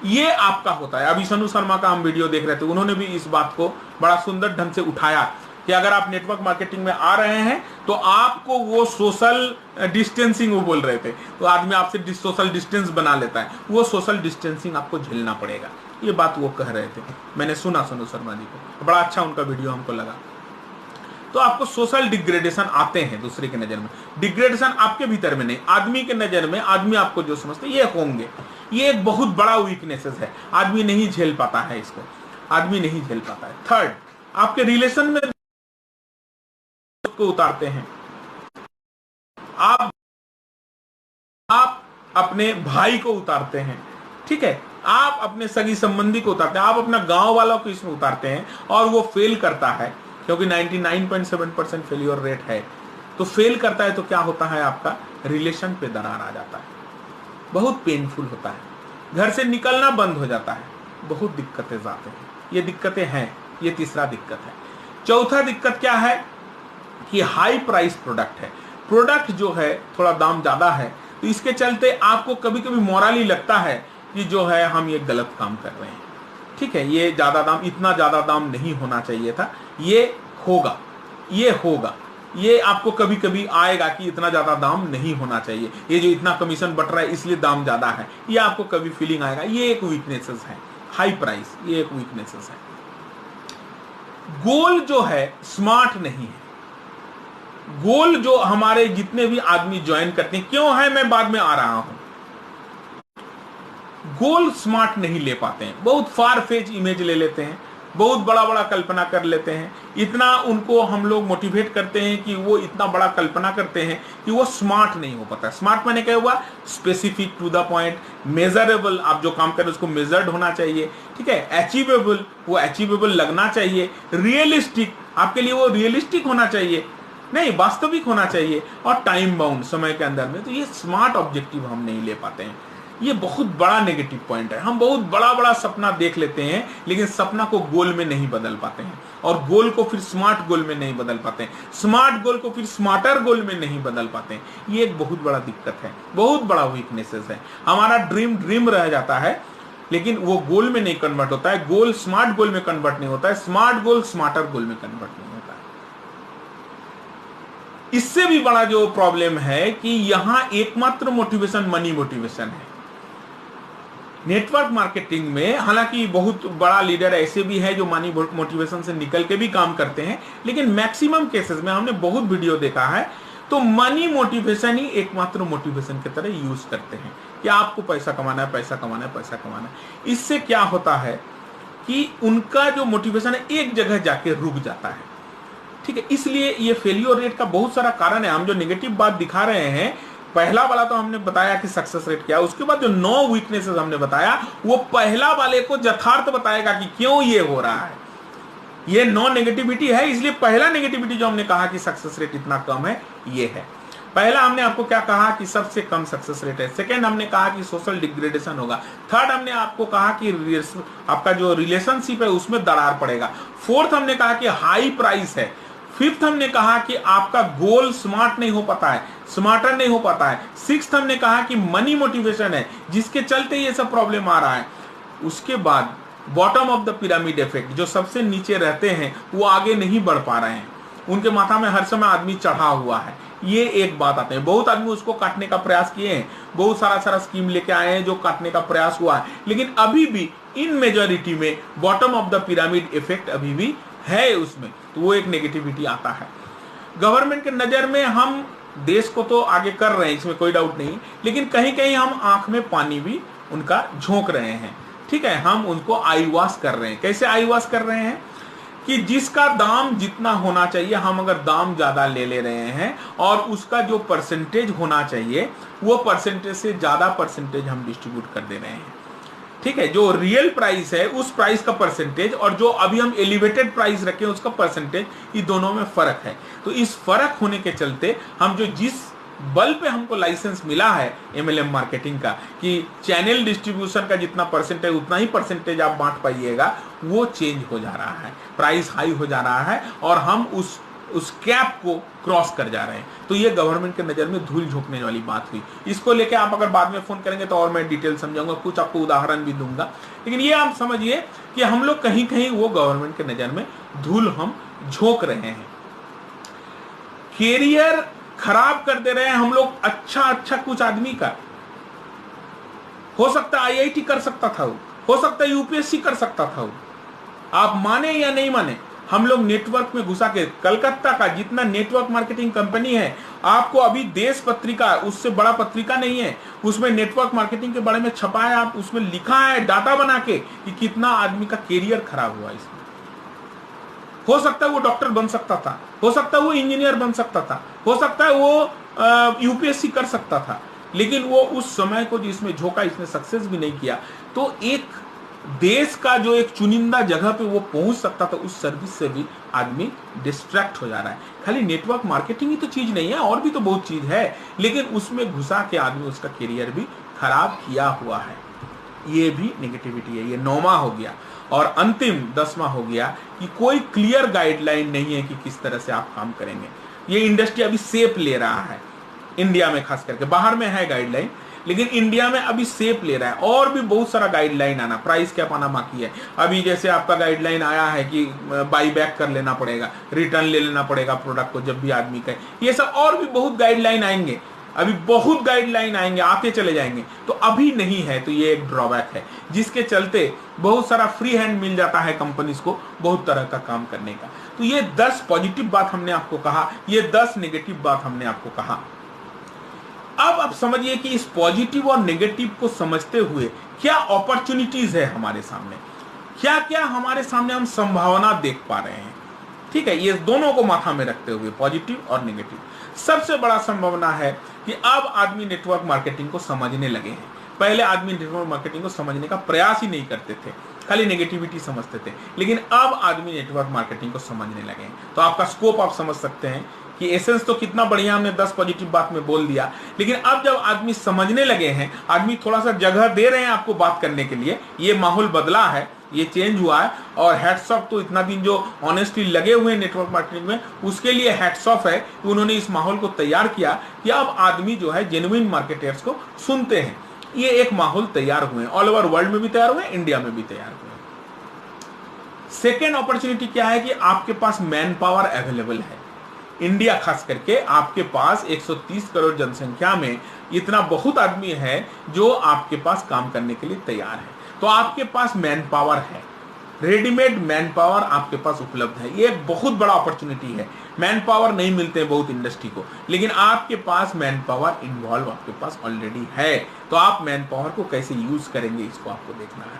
Speaker 1: ये आपका होता है। अभी सनु शर्मा का हम वीडियो देख रहे थे, उन्होंने भी इस बात को बड़ा सुंदर ढंग से उठाया कि अगर आप नेटवर्क मार्केटिंग में आ रहे हैं तो आपको वो सोशल डिस्टेंसिंग, वो बोल रहे थे, तो आदमी आपसे सोशल डिस्टेंस बना लेता है, वो सोशल डिस्टेंसिंग आपको झेलना पड़ेगा। ये बात वो कह रहे थे, मैंने सुना सनु शर्मा जी को, बड़ा अच्छा उनका वीडियो हमको लगा। तो आपको सोशल डिग्रेडेशन आते हैं दूसरे की नजर में, डिग्रेडेशन आपके भीतर में नहीं, आदमी के नजर में, आदमी आपको जो समझते ये होंगे। ये एक बहुत बड़ा वीकनेसेस है, आदमी नहीं झेल पाता है इसको, आदमी नहीं झेल पाता है। थर्ड, आपके रिलेशन में को उतारते हैं, आप अपने भाई को उतारते हैं, ठीक है, आप अपने सगी संबंधी को उतारते हैं, आप अपना गांव वालों को इसमें उतारते हैं और वो फेल करता है, क्योंकि 99.7% फेलियर रेट है। तो फेल करता है तो क्या होता है, आपका रिलेशन पे दरार आ जाता है, बहुत पेनफुल होता है, घर से निकलना बंद हो जाता है, बहुत दिक्कतें आते हैं। ये दिक्कतें हैं, ये तीसरा दिक्कत है। चौथा दिक्कत क्या है कि हाई प्राइस प्रोडक्ट है, प्रोडक्ट जो है थोड़ा दाम ज्यादा है, तो इसके चलते आपको कभी कभी मोराली लगता है कि जो है हम ये गलत काम कर रहे हैं, ठीक है, ये ज्यादा दाम, इतना ज्यादा दाम नहीं होना चाहिए था, ये होगा, ये होगा, ये आपको कभी कभी आएगा कि इतना ज्यादा दाम नहीं होना चाहिए, ये जो इतना कमीशन बट रहा है इसलिए दाम ज्यादा है, ये आपको कभी फीलिंग आएगा। ये एक वीकनेसेस है, हाई प्राइस, ये एक वीकनेसेस है। गोल जो है स्मार्ट नहीं है। गोल जो हमारे जितने भी आदमी ज्वाइन करते हैं, क्यों है मैं बाद में आ रहा हूं, गोल स्मार्ट नहीं ले पाते हैं, बहुत फार फेच इमेज ले लेते हैं, बहुत बड़ा बड़ा कल्पना कर लेते हैं। इतना उनको हम लोग मोटिवेट करते हैं कि वो इतना बड़ा कल्पना करते हैं कि वो स्मार्ट नहीं हो पाता। स्मार्ट मैंने क्या हुआ, specific, to the point, measurable, आप जो काम कर रहे हैं उसको मेजर्ड होना चाहिए, ठीक है, अचीवेबल, वो अचीवेबल लगना चाहिए, रियलिस्टिक, आपके लिए वो रियलिस्टिक होना चाहिए, नहीं वास्तविक होना चाहिए, और टाइम बाउंड, समय के अंदर में। तो ये स्मार्ट ऑब्जेक्टिव हम नहीं ले पाते हैं, ये बहुत बड़ा नेगेटिव पॉइंट है। हम बहुत बड़ा बड़ा सपना देख लेते हैं लेकिन सपना को गोल में नहीं बदल पाते हैं, और गोल को फिर स्मार्ट गोल में नहीं बदल पाते हैं, स्मार्ट गोल को फिर स्मार्टर गोल में नहीं बदल पाते हैं। ये एक बहुत बड़ा दिक्कत है, बहुत बड़ा वीकनेसेस है। हमारा ड्रीम रह जाता है लेकिन वो गोल में नहीं कन्वर्ट होता है, गोल स्मार्ट गोल में कन्वर्ट नहीं होता है, स्मार्ट गोल स्मार्टर गोल में कन्वर्ट नहीं होता है। इससे भी बड़ा जो प्रॉब्लम है कि यहां एकमात्र मोटिवेशन मनी मोटिवेशन है। नेटवर्क मार्केटिंग में हालांकि बहुत बड़ा लीडर ऐसे भी है जो मनी मोटिवेशन से निकल के भी काम करते हैं, लेकिन मैक्सिमम केसेस में हमने बहुत वीडियो देखा है तो मनी मोटिवेशन ही एकमात्र मोटिवेशन की तरह यूज करते हैं कि आपको पैसा कमाना है, पैसा कमाना है, पैसा कमाना है। इससे क्या होता है कि उनका जो मोटिवेशन है एक जगह जाके रुक जाता है, ठीक है। इसलिए ये फेलियर रेट का बहुत सारा कारण है। हम जो नेगेटिव बात दिखा रहे हैं, पहला वाला तो हमने बताया कि सक्सेस रेट क्या है, उसके बाद जो 9 वीकनेसेस हमने बताया वो पहला वाले को यथार्थ बताएगा कि क्यों ये हो रहा है। ये 9 नेगेटिविटी है, इसलिए पहला नेगेटिविटी जो हमने कहा कि सक्सेस रेट इतना कम है, ये है। पहला हमने आपको क्या कहा कि सबसे कम सक्सेस रेट है। सेकंड हमने कहा कि सोशल डिग्रेडेशन होगा। थर्ड हमने आपको कहा कि आपका जो रिलेशनशिप है उसमें दरार पड़ेगा। फोर्थ हमने कहा कि हाई प्राइस है। फिफ्थ हमने कहा कि आपका गोल स्मार्ट नहीं हो पाता है, स्मार्टर नहीं हो पाता है। सिक्स्थ हमने कहा कि मनी मोटिवेशन है जिसके चलते ये सब प्रॉब्लम आ रहा है। उसके बाद bottom of the pyramid effect, जो सबसे नीचे रहते हैं वो आगे नहीं बढ़ पा रहे हैं, उनके माथा में हर समय आदमी चढ़ा हुआ है, ये एक बात आते हैं। बहुत आदमी उसको काटने का प्रयास किए हैं, बहुत सारा स्कीम लेके आए हैं जो काटने का प्रयास हुआ है, लेकिन अभी भी इन मेजॉरिटी में bottom of the pyramid effect अभी भी है उसमें, तो वो एक नेगेटिविटी आता है। गवर्नमेंट के नजर में हम देश को तो आगे कर रहे हैं, इसमें कोई डाउट नहीं, लेकिन कहीं कहीं हम आंख में पानी भी उनका झोंक रहे हैं, ठीक है। हम उनको आई वॉश कर रहे हैं। कैसे आई वॉश कर रहे हैं कि जिसका दाम जितना होना चाहिए, हम अगर दाम ज्यादा ले रहे हैं और उसका जो परसेंटेज होना चाहिए वो परसेंटेज से ज्यादा परसेंटेज हम डिस्ट्रीब्यूट कर दे रहे हैं, ठीक है। जो रियल प्राइस है उस प्राइस का परसेंटेज और जो अभी हम एलिवेटेड प्राइस रखे उसका परसेंटेज, ये दोनों में फर्क है। तो इस फर्क होने के चलते हम जो जिस बल पे हमको लाइसेंस मिला है MLM मार्केटिंग का कि चैनल डिस्ट्रीब्यूशन का जितना परसेंटेज उतना ही परसेंटेज आप बांट पाइएगा, वो चेंज हो जा रहा है, प्राइस हाई हो जा रहा है और हम उस कैप को क्रॉस कर जा रहे हैं। तो ये गवर्नमेंट के नजर में धूल झोंकने वाली बात हुई। इसको लेके आप अगर बाद में फोन करेंगे तो और मैं डिटेल समझाऊंगा, कुछ आपको उदाहरण भी दूंगा, लेकिन ये आप समझिए कि हम लोग कहीं कहीं वो गवर्नमेंट के नजर में धूल हम झोंक रहे हैं, कैरियर खराब कर दे रहे हैं हम लोग। अच्छा कुछ आदमी का हो सकता है IIT कर सकता था, हो सकता है UPSC कर सकता था, आप माने या नहीं माने, हम लोग नेटवर्क में घुसा के कलकत्ता का जितना नेटवर्क मार्केटिंग कंपनी है, आपको अभी देश पत्रिका, उससे बड़ा पत्रिका नहीं है, उसमें नेटवर्क मार्केटिंग के बारे में छपा है, आप उसमें लिखा है डाटा बना के कि कितना आदमी का कैरियर खराब हुआ इसमें। हो सकता है वो डॉक्टर बन सकता था, हो सकता है वो इंजीनियर बन सकता था, हो सकता है वो UPSC कर सकता था, लेकिन वो उस समय को जिसमें झोंका इसने सक्सेस भी नहीं किया। तो एक देश का जो एक चुनिंदा जगह पे वो पहुंच सकता था, उस सर्विस से भी आदमी डिस्ट्रैक्ट हो जा रहा है। खाली नेटवर्क मार्केटिंग ही तो चीज नहीं है, और भी तो बहुत चीज है, लेकिन उसमें घुसा के आदमी उसका कैरियर भी खराब किया हुआ है। ये भी नेगेटिविटी है। ये 9वां हो गया। और अंतिम 10वां हो गया कि कोई क्लियर गाइडलाइन नहीं है कि किस तरह से आप काम करेंगे। ये इंडस्ट्री अभी शेप ले रहा है, इंडिया में खास करके, बाहर में है गाइडलाइन, लेकिन इंडिया में अभी सेप ले रहा है। और भी बहुत सारा गाइडलाइन आना, प्राइस कैप आना बाकी है। अभी जैसे आपका गाइडलाइन आया है कि बाई बैक कर लेना पड़ेगा, रिटर्न ले लेना पड़ेगा प्रोडक्ट को जब भी आदमी कहे, ये सब और भी बहुत गाइडलाइन आएंगे, अभी बहुत गाइडलाइन आएंगे, आते चले जाएंगे। तो अभी नहीं है, तो ये एक ड्रॉबैक है, जिसके चलते बहुत सारा फ्री हैंड मिल जाता है कंपनीज को बहुत तरह का काम करने का। तो ये 10 पॉजिटिव बात हमने आपको कहा, ये 10 नेगेटिव बात हमने आपको कहा। अब आप समझिए कि इस पॉजिटिव और नेगेटिव को समझते हुए क्या अपॉर्चुनिटीज है हमारे सामने, क्या क्या हमारे सामने हम संभावना देख पा रहे हैं। ठीक है, ये दोनों को माथा में रखते हुए, पॉजिटिव और नेगेटिव। सबसे बड़ा संभावना है कि अब आदमी नेटवर्क मार्केटिंग को समझने लगे हैं। पहले आदमी नेटवर्क मार्केटिंग को समझने का प्रयास ही नहीं करते थे, खाली नेगेटिविटी समझते थे, लेकिन अब आदमी नेटवर्क मार्केटिंग को समझने लगे हैं। तो आपका स्कोप आप समझ सकते हैं कि एसेंस तो कितना बढ़िया हमने 10 पॉजिटिव बात में बोल दिया, लेकिन अब जब आदमी समझने लगे हैं, आदमी थोड़ा सा जगह दे रहे हैं आपको बात करने के लिए, ये माहौल बदला है, ये चेंज हुआ है। और हैट्स ऑफ, तो इतना दिन जो ऑनेस्टली लगे हुए नेटवर्क मार्केटिंग में, उसके लिए हैट्स ऑफ है कि उन्होंने इस माहौल को तैयार किया कि अब आदमी जो है जेन्युइन मार्केटर्स को सुनते हैं। ये एक माहौल तैयार हुए, ऑल ओवर वर्ल्ड में भी तैयार हुए, इंडिया में भी तैयार हुए। सेकेंड अपॉर्चुनिटी क्या है कि आपके पास मैन पावर अवेलेबल है। इंडिया खास करके आपके पास 130 करोड़ जनसंख्या में इतना बहुत आदमी है जो आपके पास काम करने के लिए तैयार है। तो आपके पास मैन पावर है, रेडीमेड मैन पावर आपके पास उपलब्ध है। ये एक बहुत बड़ा अपॉर्चुनिटी है। मैन पावर नहीं मिलते हैं बहुत इंडस्ट्री को, लेकिन आपके पास मैन पावर इन्वॉल्व आपके पास ऑलरेडी है। तो आप मैन पावर को कैसे यूज करेंगे, इसको आपको देखना है।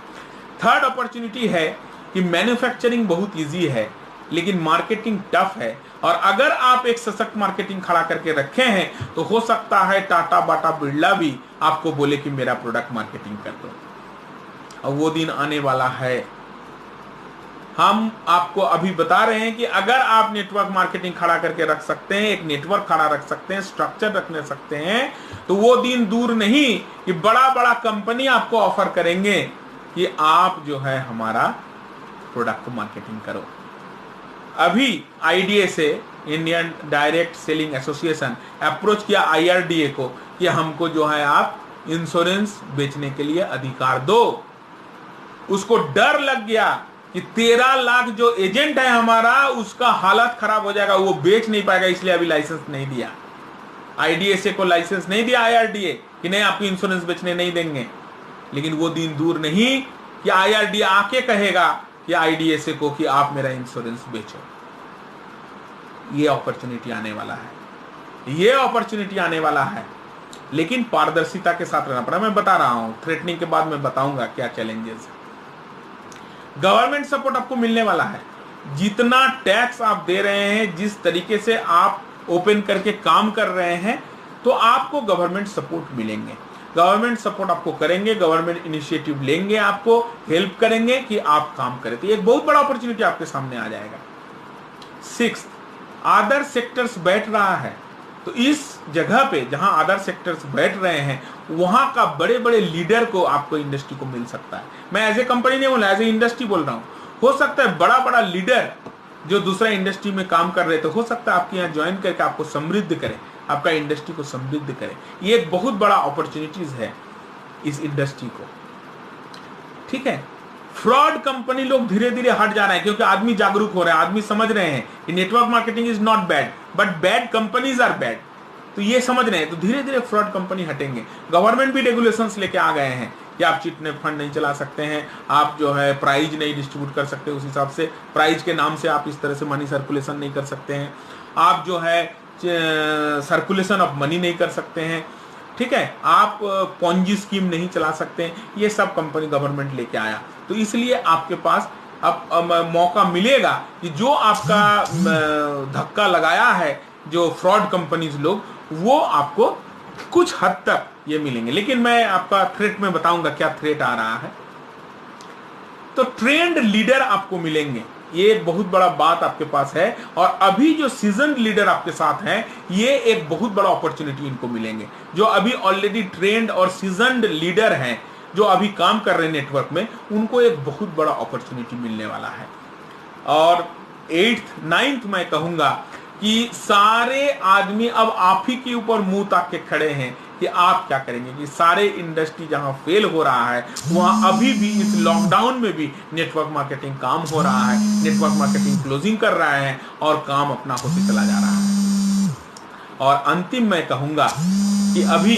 Speaker 1: थर्ड अपॉर्चुनिटी है कि मैन्युफैक्चरिंग बहुत ईजी है, लेकिन मार्केटिंग टफ है। और अगर आप एक सशक्त मार्केटिंग खड़ा करके रखे हैं, तो हो सकता है टाटा, बाटा, बिरला भी आपको बोले कि मेरा प्रोडक्ट मार्केटिंग कर दो। और वो दिन आने वाला है। हम आपको अभी बता रहे हैं कि अगर आप नेटवर्क मार्केटिंग खड़ा करके रख सकते हैं, एक नेटवर्क खड़ा रख सकते हैं, स्ट्रक्चर रखने सकते हैं, तो वो दिन दूर नहीं कि बड़ा बड़ा कंपनी आपको ऑफर करेंगे कि आप जो है हमारा प्रोडक्ट को मार्केटिंग करो। अभी आईडीए से, Indian direct selling association, approach किया आईआरडीए को कि हमको जो है आप इंश्योरेंस बेचने के लिए अधिकार दो। उसको डर लग गया कि 13 लाख जो एजेंट है हमारा, उसका हालत खराब हो जाएगा, वो बेच नहीं पाएगा, इसलिए अभी लाइसेंस नहीं दिया। आईडीएसए को लाइसेंस नहीं दिया आईआरडीए कि नहीं आपको इंश्योरेंस बेचने नहीं देंगे। लेकिन वो दिन दूर नहीं कि आईआरडीए आके कहेगा कि आईडीएसए को कि आप मेरा इंश्योरेंस बेचो। ये अपॉर्चुनिटी आने वाला है, ये अपॉर्चुनिटी आने वाला है, लेकिन पारदर्शिता के साथ रहना पड़ेगा। मैं बता रहा हूं, थ्रेटनिंग के बाद मैं बताऊंगा क्या चैलेंजेस है। गवर्नमेंट सपोर्ट आपको मिलने वाला है। जितना टैक्स आप दे रहे हैं, जिस तरीके से आप ओपन करके काम कर रहे हैं, तो आपको गवर्नमेंट सपोर्ट मिलेंगे। गवर्नमेंट सपोर्ट आपको करेंगे, गवर्नमेंट इनिशिएटिव लेंगे, आपको हेल्प करेंगे कि आप काम करें। तो एक बहुत बड़ा अपॉर्चुनिटी आपके सामने आ जाएगा। 6, अदर सेक्टर्स बैठ रहा है, तो इस जगह पे जहां अदर सेक्टर्स बैठ रहे हैं, वहां का बड़े बड़े लीडर को आपको इंडस्ट्री को मिल सकता है। मैं एज ए कंपनी नहीं बोल रहा, एज ए इंडस्ट्री बोल रहा हूं। हो सकता है बड़ा बड़ा लीडर जो दूसरा इंडस्ट्री में काम कर रहे थे, हो सकता है आपके यहाँ ज्वाइन करके आपको समृद्ध करे, आपका इंडस्ट्री को समृद्ध करे। ये एक बहुत बड़ा अपॉर्चुनिटीज है इस इंडस्ट्री को। ठीक है, फ्रॉड कंपनी लोग धीरे धीरे हट जा रहे हैं, क्योंकि आदमी जागरूक हो रहे हैं, आदमी समझ रहे हैं कि network marketing is not bad, but bad companies are bad. तो ये समझ रहे हैं, तो धीरे धीरे फ्रॉड कंपनी हटेंगे। गवर्नमेंट भी रेगुलेशंस लेके आ गए हैं कि आप चिट ने फंड नहीं चला सकते हैं, आप जो है प्राइज नहीं डिस्ट्रीब्यूट कर सकते, उस हिसाब से प्राइज के नाम से आप इस तरह से मनी सर्कुलेशन नहीं कर सकते हैं, आप जो है सर्कुलेशन ऑफ मनी नहीं कर सकते हैं। ठीक है, आप पॉन्जी स्कीम नहीं चला सकते हैं। ये सब कंपनी गवर्नमेंट लेके आया, तो इसलिए आपके पास अब मौका मिलेगा कि जो आपका धक्का लगाया है जो फ्रॉड कंपनीज लोग, वो आपको कुछ हद तक ये मिलेंगे। लेकिन मैं आपका थ्रेट में बताऊंगा क्या थ्रेट आ रहा है। तो ट्रेंड लीडर आपको मिलेंगे, ये एक बहुत बड़ा बात आपके पास है। और अभी जो सीजन लीडर आपके साथ हैं, ये एक बहुत बड़ा अपॉर्चुनिटी इनको मिलेंगे। जो अभी ऑलरेडी ट्रेंड और सीजन लीडर हैं, जो अभी काम कर रहे हैं नेटवर्क में, उनको एक बहुत बड़ा अपॉर्चुनिटी मिलने वाला है। और 8th 9th मैं कहूंगा कि सारे आदमी अब आप ही के ऊपर मुंह ताक के खड़े हैं कि आप क्या करेंगे कि सारे इंडस्ट्री जहां फेल हो रहा है वहां अभी भी इस लॉकडाउन में भी नेटवर्क मार्केटिंग काम हो रहा है, नेटवर्क मार्केटिंग क्लोजिंग कर रहा है और काम अपना होते चला जा रहा है। और अंतिम मैं कहूंगा कि अभी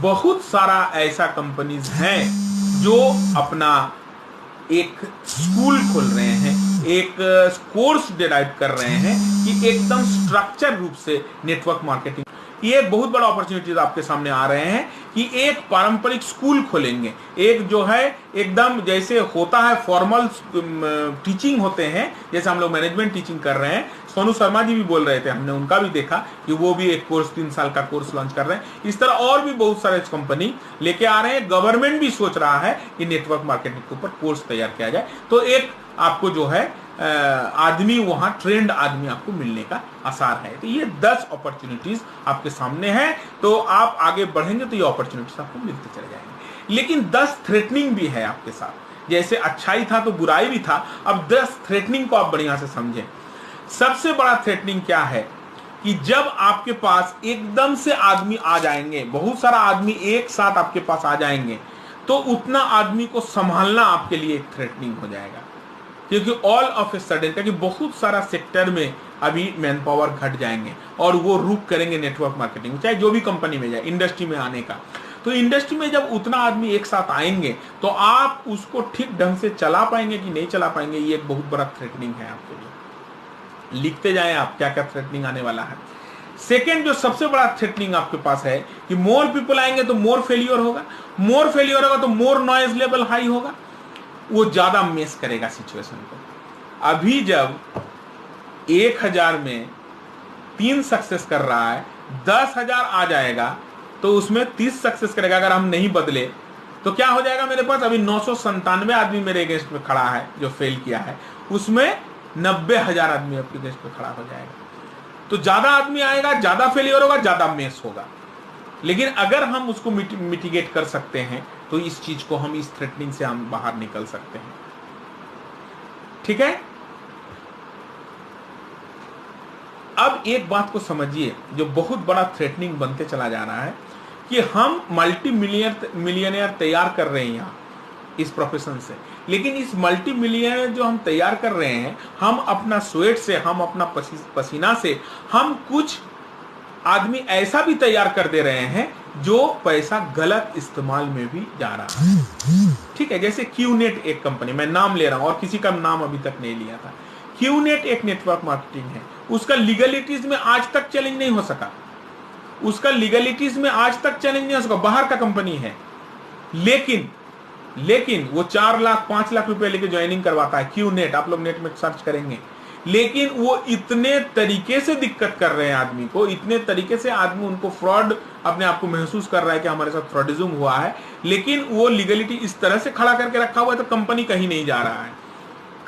Speaker 1: बहुत सारा ऐसा कंपनीज हैं जो अपना एक स्कूल खोल रहे हैं, एक कोर्स डिराइव कर रहे हैं कि एकदम स्ट्रक्चर रूप से नेटवर्क मार्केटिंग, ये एक बहुत बड़ा अपॉर्चुनिटीज आपके सामने आ रहे हैं कि एक पारंपरिक स्कूल खोलेंगे, एक जो है एकदम जैसे होता है फॉर्मल टीचिंग होते हैं, जैसे हम लोग मैनेजमेंट टीचिंग कर रहे हैं। सोनू शर्मा जी भी बोल रहे थे, हमने उनका भी देखा कि वो भी एक कोर्स 3 साल का कोर्स लॉन्च कर रहे हैं। इस तरह और भी बहुत सारे कंपनी लेके आ रहे हैं। गवर्नमेंट भी सोच रहा है कि नेटवर्क मार्केटिंग के ऊपर कोर्स तैयार किया जाए, तो एक आपको जो है आदमी वहां ट्रेंड आदमी आपको मिलने का आसार है। तो ये 10 अपॉर्चुनिटीज आपके सामने हैं, तो आप आगे बढ़ेंगे तो ये अपॉर्चुनिटीज आपको मिलते चले जाएंगे। लेकिन 10 थ्रेटनिंग भी है आपके साथ, जैसे अच्छाई था तो बुराई भी था। अब 10 थ्रेटनिंग को आप बढ़िया से समझें। सबसे बड़ा थ्रेटनिंग क्या है कि जब आपके पास एकदम से आदमी आ जाएंगे, बहुत सारा आदमी एक साथ आपके पास आ जाएंगे, तो उतना आदमी को संभालना आपके लिए एक थ्रेटनिंग हो जाएगा। क्योंकि ऑल ऑफ ए सडन, क्योंकि बहुत सारा सेक्टर में अभी मैन पावर घट जाएंगे और वो रुक करेंगे नेटवर्क मार्केटिंग, चाहे जो भी कंपनी में जाए, इंडस्ट्री में आने का। तो इंडस्ट्री में जब उतना आदमी एक साथ आएंगे तो आप उसको ठीक ढंग से चला पाएंगे कि नहीं चला पाएंगे, ये एक बहुत बड़ा थ्रेटनिंग है आपके लिए। लिखते जाएं आप क्या क्या थ्रेटनिंग आने वाला है। सेकेंड जो सबसे बड़ा थ्रेटनिंग आपके पास है कि मोर पीपल आएंगे तो मोर फेलियर होगा, मोर फेलियर होगा तो मोर नॉइज लेवल हाई होगा, वो ज्यादा मेस करेगा सिचुएशन को। अभी जब 1000 में 3 सक्सेस कर रहा है, 10,000 आ जाएगा तो उसमें 30 सक्सेस करेगा। अगर हम नहीं बदले तो क्या हो जाएगा, मेरे पास अभी 997 आदमी मेरे अगेंस्ट में खड़ा है जो फेल किया है, उसमें 90,000 आदमी आपके अगेंस्ट में खड़ा हो जाएगा। तो ज्यादा आदमी आएगा, ज्यादा फेलियर होगा, ज्यादा मेस होगा। लेकिन अगर हम उसको मिटिगेट कर सकते हैं तो इस चीज को हम, इस थ्रेटनिंग से हम बाहर निकल सकते हैं। ठीक है। अब एक बात को समझिए जो बहुत बड़ा थ्रेटनिंग बनते चला जा रहा है कि हम मल्टी मिलियनियर तैयार कर रहे हैं यहाँ इस प्रोफेशन से, लेकिन इस मल्टी मिलियनियर जो हम तैयार कर रहे हैं, हम अपना स्वेट से, हम अपना पसीना से, हम कुछ आदमी ऐसा भी तैयार कर दे रहे हैं जो पैसा गलत इस्तेमाल में भी जा रहा है। ठीक है। जैसे क्यूनेट एक कंपनी, मैं नाम ले रहा हूं और किसी का नाम अभी तक नहीं लिया था। क्यूनेट एक नेटवर्क मार्केटिंग है, उसका लीगलिटीज में आज तक चैलेंज नहीं हो सका, उसका लीगलिटीज में आज तक चैलेंज नहीं हो सका, बाहर का कंपनी है। लेकिन वो 4 लाख 5 लाख रुपए लेके ज्वाइनिंग करवाता है। क्यूनेट, आप लोग नेट में सर्च करेंगे। लेकिन वो इतने तरीके से दिक्कत कर रहे हैं आदमी को, इतने तरीके से आदमी उनको फ्रॉड, अपने आप को महसूस कर रहा है कि हमारे साथ फ्रॉडिज्म हुआ है, लेकिन वो लीगलिटी इस तरह से खड़ा करके रखा हुआ है तो कंपनी कहीं नहीं जा रहा है,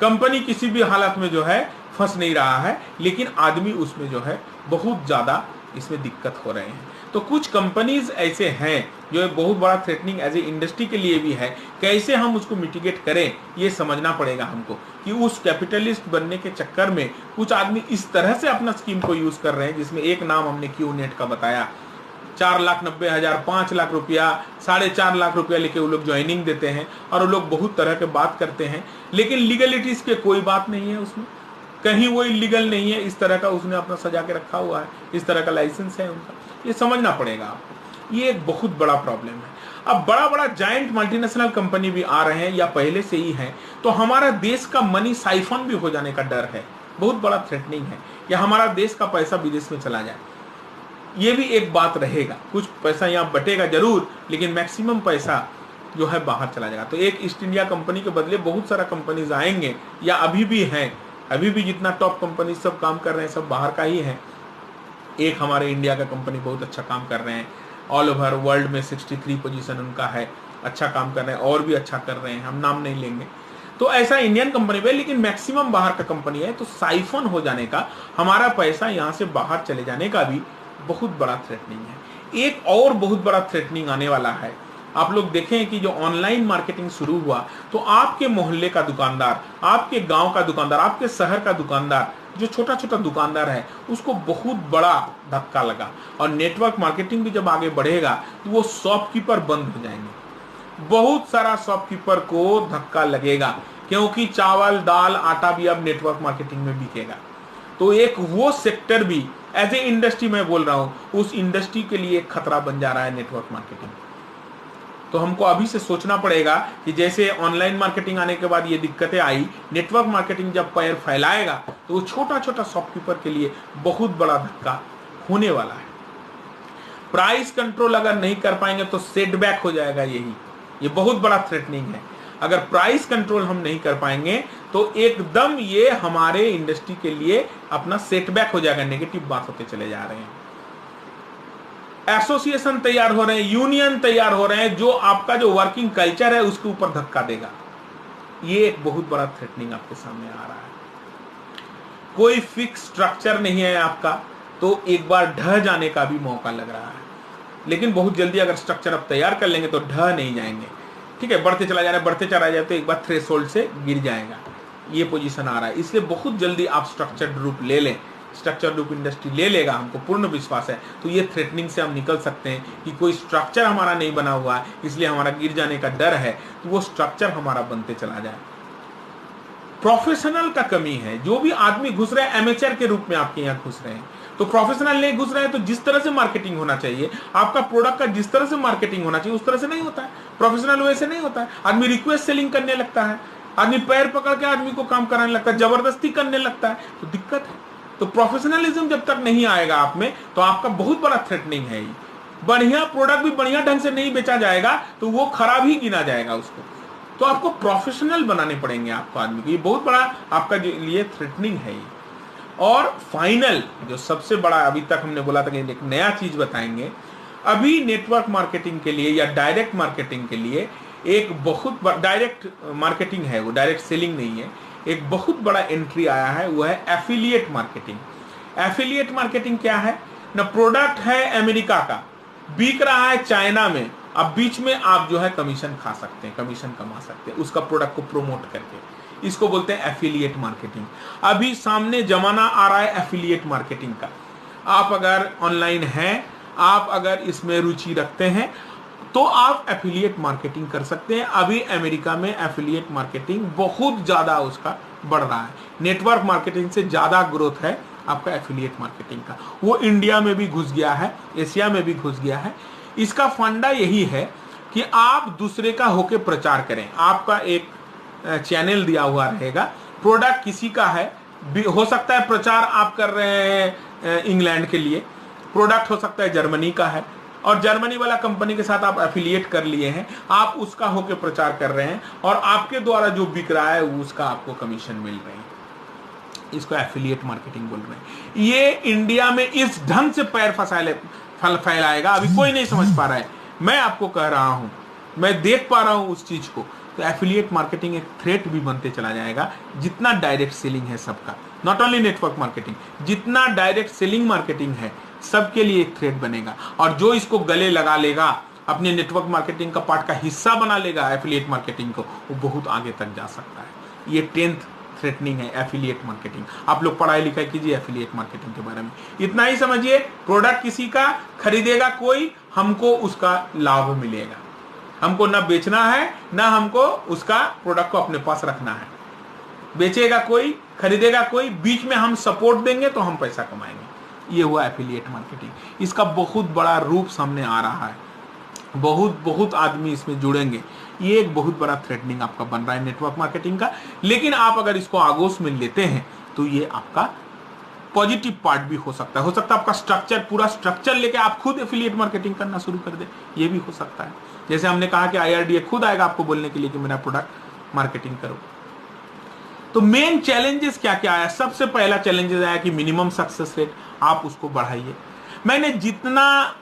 Speaker 1: कंपनी किसी भी हालत में जो है फंस नहीं रहा है, लेकिन आदमी उसमें जो है बहुत ज्यादा इसमें दिक्कत हो रहे हैं। तो कुछ कंपनीज ऐसे हैं जो एक बहुत बड़ा थ्रेटनिंग एज ए इंडस्ट्री के लिए भी है। कैसे हम उसको मिटिगेट करें ये समझना पड़ेगा हमको कि उस कैपिटलिस्ट बनने के चक्कर में कुछ आदमी इस तरह से अपना स्कीम को यूज कर रहे हैं, जिसमें एक नाम हमने क्यूनेट का बताया। 4,90,000, 5 लाख रुपया, 4.5 लाख रुपया लेके वो लोग ज्वाइनिंग देते हैं और वो लोग बहुत तरह के बात करते हैं, लेकिन लीगलिटीज के कोई बात नहीं है उसमें, कहीं वो इलीगल नहीं है, इस तरह का उसने अपना सजा के रखा हुआ है, इस तरह का लाइसेंस है उनका। ये समझना पड़ेगा आपको, ये एक बहुत बड़ा प्रॉब्लम है। अब बड़ा बड़ा जायंट मल्टीनेशनल कंपनी भी आ रहे हैं या पहले से ही हैं, तो हमारा देश का मनी साइफन भी हो जाने का डर है, बहुत बड़ा थ्रेटनिंग है, या हमारा देश का पैसा विदेश में चला जाए, ये भी एक बात रहेगा। कुछ पैसा यहाँ बटेगा जरूर, लेकिन मैक्सिमम पैसा जो है बाहर चला जाएगा। तो एक ईस्ट इंडिया कंपनी के बदले बहुत सारा कंपनीज आएंगे, या अभी भी हैं, अभी भी जितना टॉप कंपनी सब काम कर रहे हैं सब बाहर का ही है। एक हमारे इंडिया का कंपनी बहुत अच्छा काम कर रहे हैं, ऑल ओवर वर्ल्ड में 63 पोजीशन उनका है, अच्छा काम कर रहे हैं, और भी अच्छा कर रहे हैं, हम नाम नहीं लेंगे। तो ऐसा इंडियन कंपनी पे, लेकिन मैक्सिमम बाहर का कंपनी है, तो साइफन हो जाने का, हमारा पैसा यहाँ से बाहर चले जाने का भी बहुत बड़ा थ्रेटनिंग है। एक और बहुत बड़ा थ्रेटनिंग आने वाला है। आप लोग देखें कि जो ऑनलाइन मार्केटिंग शुरू हुआ, तो आपके मोहल्ले का दुकानदार, आपके गांव का दुकानदार, आपके शहर का दुकानदार जो छोटा छोटा दुकानदार है उसको बहुत बड़ा धक्का लगा। और नेटवर्क मार्केटिंग भी जब आगे बढ़ेगा तो वो शॉपकीपर बंद हो जाएंगे, बहुत सारा शॉपकीपर को धक्का लगेगा, क्योंकि चावल दाल आटा भी अब नेटवर्क मार्केटिंग में बिकेगा। तो एक वो सेक्टर भी एज ए इंडस्ट्री मैं बोल रहा हूं, उस इंडस्ट्री के लिए एक खतरा बन जा रहा है नेटवर्क मार्केटिंग। तो हमको अभी से सोचना पड़ेगा कि जैसे ऑनलाइन मार्केटिंग आने के बाद ये दिक्कतें आई, नेटवर्क मार्केटिंग जब पैर फैलाएगा तो वो छोटा छोटा शॉपकीपर के लिए बहुत बड़ा धक्का होने वाला है। प्राइस कंट्रोल अगर नहीं कर पाएंगे तो सेटबैक हो जाएगा, ये बहुत बड़ा थ्रेटनिंग है। अगर प्राइस कंट्रोल हम नहीं कर पाएंगे तो एकदम ये हमारे इंडस्ट्री के लिए अपना सेटबैक हो जाएगा, नेगेटिव बात होते चले जा रहे हैं। एसोसिएशन तैयार हो रहे हैं, यूनियन तैयार हो रहे हैं, जो आपका जो वर्किंग कल्चर है उसके ऊपर धक्का देगा। ये एक बहुत बड़ा थ्रेटनिंग आपके सामने आ रहा है। कोई फिक्स स्ट्रक्चर नहीं है आपका, तो एक बार ढह जाने का भी मौका लग रहा है। लेकिन बहुत जल्दी अगर स्ट्रक्चर आप तैयार कर लेंगे तो ढह नहीं जाएंगे। ठीक है, बढ़ते चला जा रहा है, बढ़ते चला जाए तो एक बार थ्रेशोल्ड से गिर जाएगा, ये पोजीशन आ रहा है। इसलिए बहुत जल्दी आप स्ट्रक्चर्ड रूप ले लें, स्ट्रक्चर्ड रूप इंडस्ट्री ले लेगा, हमको पूर्ण विश्वास है। तो ये थ्रेटनिंग से हम निकल सकते हैं कि कोई स्ट्रक्चर हमारा नहीं बना हुआ है, इसलिए हमारा गिर जाने का डर है, तो वो स्ट्रक्चर हमारा बनते चला जाए। प्रोफेशनल का कमी है, जो भी आदमी घुस रहे हैं एमेचर के रूप में आपके यहाँ घुस रहे हैं, तो प्रोफेशनल नहीं घुस रहे हैं। तो जिस तरह से मार्केटिंग होना चाहिए, आपका प्रोडक्ट का जिस तरह से मार्केटिंग होना चाहिए उस तरह से नहीं होता है, प्रोफेशनल वे से नहीं होता है। आदमी रिक्वेस्ट सेलिंग करने लगता है, आदमी पैर पकड़ के आदमी को काम कराने लगता है, जबरदस्ती करने लगता है, तो दिक्कत है। तो प्रोफेशनलिज्म जब तक नहीं आएगा आप में तो आपका बहुत बड़ा थ्रेटनिंग है। बढ़िया प्रोडक्ट भी बढ़िया ढंग से नहीं बेचा जाएगा तो वो खराब ही गिना जाएगा उसको। तो आपको प्रोफेशनल बनाने पड़ेंगे आपको आदमी को, ये बहुत बड़ा आपका लिए थ्रेटनिंग है। और फाइनल जो सबसे बड़ा, अभी तक हमने बोला था कि एक नया चीज बताएंगे, अभी नेटवर्क मार्केटिंग के लिए या डायरेक्ट मार्केटिंग के लिए एक बहुत डायरेक्ट मार्केटिंग है, वो डायरेक्ट सेलिंग नहीं है, एक बहुत बड़ा एंट्री आया है, वो है एफिलिएट मार्केटिंग। एफिलिएट मार्केटिंग क्या है ना, प्रोडक्ट है अमेरिका का, बिक रहा है चाइना में, अब बीच में आप जो है कमीशन खा सकते हैं, कमीशन कमा सकते हैं उसका प्रोडक्ट को प्रोमोट करके, इसको बोलते हैं एफिलिएट मार्केटिंग। अभी सामने जमाना आ रहा है एफिलिएट मार्केटिंग का। आप अगर ऑनलाइन हैं, आप अगर इसमें रुचि रखते हैं तो आप एफिलिएट मार्केटिंग कर सकते हैं। अभी अमेरिका में एफिलिएट मार्केटिंग बहुत ज्यादा उसका बढ़ रहा है, नेटवर्क मार्केटिंग से ज्यादा ग्रोथ है आपका एफिलिएट मार्केटिंग का। वो इंडिया में भी घुस गया है, एशिया में भी घुस गया है। इसका फंडा यही है कि आप दूसरे का होके प्रचार करें। आपका एक चैनल दिया हुआ रहेगा, प्रोडक्ट किसी का है, हो सकता है प्रचार आप कर रहे हैं इंग्लैंड के लिए, प्रोडक्ट हो सकता है जर्मनी का है और जर्मनी वाला कंपनी के साथ आप एफिलिएट कर लिए हैं, आप उसका होके प्रचार कर रहे हैं और आपके द्वारा जो बिक रहा है उसका आपको कमीशन मिल रही है। इसको एफिलिएट मार्केटिंग बोल रहे हैं। ये इंडिया में इस ढंग से पैर फैलाएगा, अभी कोई नहीं समझ पा रहा है। मैं आपको कह रहा हूं, मैं देख पा रहा हूं उस चीज को। तो एफिलिएट मार्केटिंग एक थ्रेट भी बनते चला जाएगा, जितना डायरेक्ट सेलिंग है सबका, नॉट ओनली नेटवर्क मार्केटिंग, जितना डायरेक्ट सेलिंग मार्केटिंग है सबके लिए एक थ्रेट बनेगा। और जो इसको गले लगा लेगा, अपने नेटवर्क मार्केटिंग का पार्ट का हिस्सा बना लेगा एफिलिएट मार्केटिंग को, वो बहुत आगे तक जा सकता है। ये 10th थ्रेटनिंग है एफिलिएट मार्केटिंग। आप लोग पढ़ाई लिखाई कीजिए एफिलिएट मार्केटिंग के बारे में, इतना ही समझिए। प्रोडक्ट किसी का खरीदेगा कोई, हमको उसका लाभ मिलेगा, हमको ना बेचना है ना हमको उसका प्रोडक्ट को अपने पास रखना है। बेचेगा कोई, खरीदेगा कोई, बीच में हम सपोर्ट देंगे तो हम पैसा कमाएंगे। ये हुआ एफिलिएट मार्केटिंग। इसका बहुत बड़ा रूप सामने आ रहा है, बहुत आदमी इसमें जुड़ेंगे। ये एक बहुत बड़ा थ्रेटनिंग आपका बन रहा है नेटवर्क मार्केटिंग का। लेकिन आप अगर इसको आगोश में लेते हैं तो ये आपका पॉजिटिव पार्ट भी हो सकता है। आपका स्ट्रक्चर, पूरा स्ट्रक्चर लेके आप खुद एफिलिएट मार्केटिंग करना शुरू कर दे, ये भी हो सकता है। जैसे हमने कहा कि IRDA खुद आएगा आपको बोलने के लिए कि मेरा प्रोडक्ट मार्केटिंग करो। तो मेन चैलेंजेस क्या क्या आया? सबसे पहला चैलेंजेस आया कि मिनिमम सक्सेस रेट, आप उसको बढ़ाइए। मैंने जितना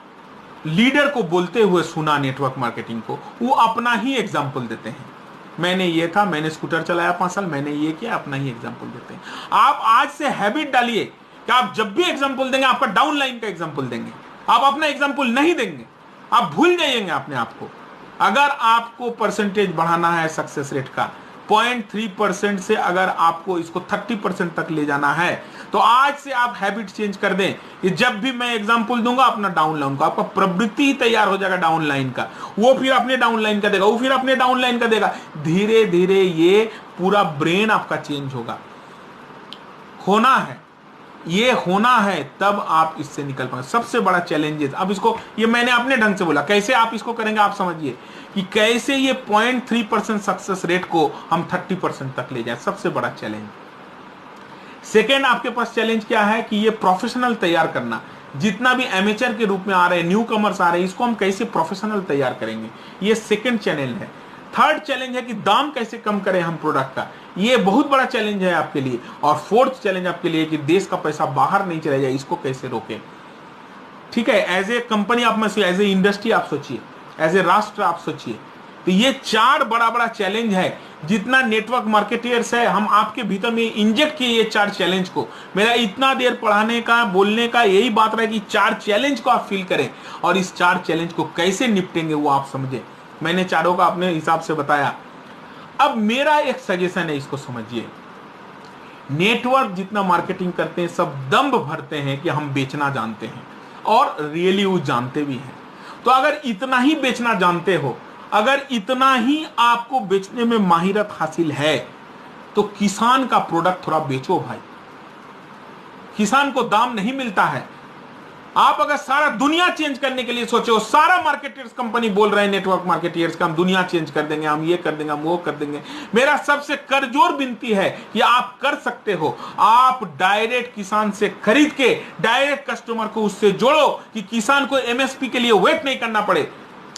Speaker 1: लीडर को बोलते हुए सुना नेटवर्क मार्केटिंग को, वो अपना ही एग्जाम्पल देते हैं। मैंने ये था, मैंने स्कूटर चलाया 5 साल, मैंने ये किया, अपना ही एग्जाम्पल देते हैं। आप आज से हैबिट डालिए कि आप जब भी एग्जाम्पल देंगे आपका डाउन लाइन का एग्जाम्पल देंगे, आप अपना एग्जाम्पल नहीं देंगे, आप भूल जाइएंगे अपने आप को। अगर आपको परसेंटेज बढ़ाना है सक्सेस रेट का 0.3% से अगर आपको इसको 30% तक ले जाना है तो आज से आप हैबिट चेंज कर दें कि जब भी मैं एग्जांपल दूंगा अपना डाउनलाइन का, आपका प्रवृत्ति ही तैयार हो जाएगा डाउनलाइन का, वो फिर अपने डाउनलाइन का देगा, वो फिर अपने डाउनलाइन का देगा। धीरे धीरे ये पूरा ब्रेन आपका चेंज होगा। होना है, ये होना है, तब आप इससे निकल पाएंगे। सबसे बड़ा चैलेंजेस, अब इसको, ये मैंने अपने ढंग से बोला, कैसे आप इसको करेंगे आप समझिए कि कैसे ये 0.3% सक्सेस रेट को हम 30% तक ले जाए। सबसे बड़ा चैलेंज। सेकेंड, आपके पास चैलेंज क्या है कि ये प्रोफेशनल तैयार करना। जितना भी एमेचर के रूप में आ रहे हैं, न्यू कमर्स आ रहे हैं, इसको हम कैसे प्रोफेशनल तैयार करेंगे, ये सेकेंड चैलेंज है। थर्ड चैलेंज है कि दाम कैसे कम करें हम प्रोडक्ट का, ये बहुत बड़ा चैलेंज है आपके लिए। और फोर्थ चैलेंज आपके लिए कि देश का पैसा बाहर नहीं चला जाए, इसको कैसे रोकें। ठीक है, एज ए कंपनी आप में, एज ए इंडस्ट्री आप सोचिए, एज ए राष्ट्र आप सोचिए। तो ये 4 बड़ा बड़ा चैलेंज है। जितना नेटवर्क मार्केटियर्स है, हम आपके भीतर में इंजेक्ट किए ये 4 चैलेंज को। मेरा इतना देर पढ़ाने का, बोलने का यही बात रहा कि 4 चैलेंज को आप फील करें और इस 4 चैलेंज को कैसे निपटेंगे वो आप समझें। मैंने चारों का अपने हिसाब से बताया। अब मेरा एक सजेशन है, इसको समझिए। नेटवर्क जितना मार्केटिंग करते हैं, सब दंभ भरते हैं कि हम बेचना जानते हैं, और रियली वो जानते भी हैं। तो अगर इतना ही बेचना जानते हो, अगर इतना ही आपको बेचने में माहिरत हासिल है, तो किसान का प्रोडक्ट थोड़ा बेचो भाई। किसान को दाम नहीं मिलता है। आप अगर सारा दुनिया चेंज करने के लिए सोचो, सारा मार्केटर्स कंपनी बोल रहे हैं, नेटवर्क मार्केटर्स का, हम दुनिया चेंज कर देंगे, हम ये कर देंगे, हम वो कर देंगे। मेरा सबसे करजोर विनती है कि आप कर सकते हो। आप डायरेक्ट किसान से खरीद के डायरेक्ट कस्टमर को उससे जोड़ो कि किसान को एमएसपी के लिए वेट नहीं करना पड़े,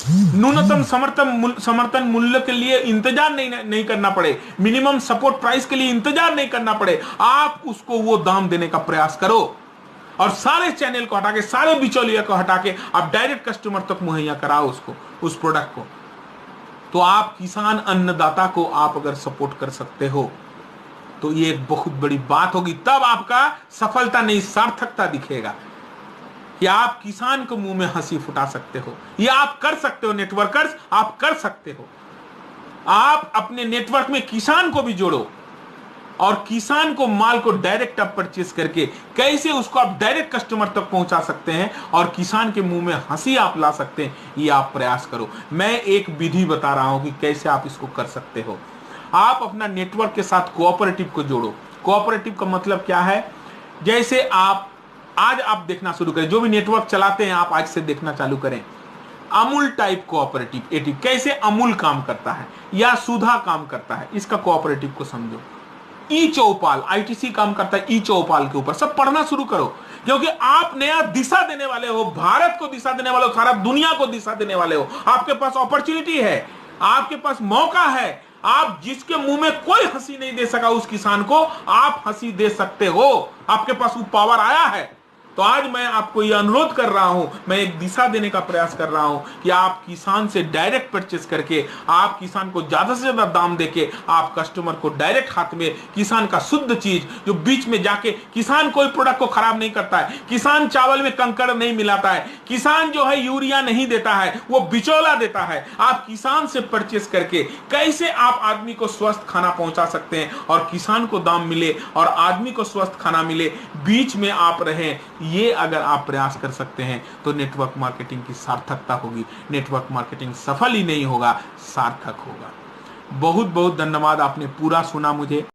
Speaker 1: न्यूनतम समर्थन मूल्य के लिए इंतजार नहीं करना पड़े, मिनिमम सपोर्ट प्राइस के लिए इंतजार नहीं करना पड़े। आप उसको वो दाम देने का प्रयास करो और सारे चैनल को हटा के, सारे बिचौलिया को हटा के आप डायरेक्ट कस्टमर तक मुहैया कराओ उसको, उस प्रोडक्ट को। तो आप किसान अन्नदाता को आप अगर सपोर्ट कर सकते हो तो ये एक बहुत बड़ी बात होगी। तब आपका सफलता नहीं, सार्थकता दिखेगा कि आप किसान को मुंह में हंसी फुटा सकते हो। ये आप कर सकते हो नेटवर्कर्स, आप कर सकते हो। आप अपने नेटवर्क में किसान को भी जोड़ो और किसान को माल को डायरेक्ट आप परचेस करके कैसे उसको आप डायरेक्ट कस्टमर तक पहुंचा सकते हैं और किसान के मुंह में हंसी आप ला सकते हैं, ये आप प्रयास करो। मैं एक विधि बता रहा हूं कि कैसे आप इसको कर सकते हो। आप अपना नेटवर्क के साथ कोऑपरेटिव को जोड़ो। कोऑपरेटिव का मतलब क्या है? जैसे आप आज आप देखना शुरू करें, जो भी नेटवर्क चलाते हैं आप आज से देखना चालू करें। अमूल टाइप कोऑपरेटिव, कैसे अमूल काम करता है या सुधा काम करता है, इसका कोऑपरेटिव को समझो। ई चौपाल, आईटीसी काम करता है ई चौपाल के ऊपर, सब पढ़ना शुरू करो, क्योंकि आप नया दिशा देने वाले हो, भारत को दिशा देने वाले हो, सारा दुनिया को दिशा देने वाले हो। आपके पास अपॉर्चुनिटी है, आपके पास मौका है। आप जिसके मुंह में कोई हंसी नहीं दे सका उस किसान को आप हंसी दे सकते हो। आपके पास वो पावर आया है। तो आज मैं आपको यह अनुरोध कर रहा हूं, मैं एक दिशा देने का प्रयास कर रहा हूं कि आप किसान से डायरेक्ट परचेस करके, आप किसान को ज्यादा से ज्यादा दाम देके, आप कस्टमर को डायरेक्ट हाथ में किसान का शुद्ध चीज, जो बीच में जाके किसान कोई प्रोडक्ट को खराब नहीं करता है, किसान चावल में कंकड़ नहीं मिलाता है, किसान जो है यूरिया नहीं देता है, वो बिचौला देता है। आप किसान से परचेस करके कैसे आप आदमी को स्वस्थ खाना पहुंचा सकते हैं और किसान को दाम मिले और आदमी को स्वस्थ खाना मिले, बीच में आप रहें, ये अगर आप प्रयास कर सकते हैं तो नेटवर्क मार्केटिंग की सार्थकता होगी। नेटवर्क मार्केटिंग सफल ही नहीं होगा, सार्थक होगा। बहुत बहुत धन्यवाद, आपने पूरा सुना मुझे।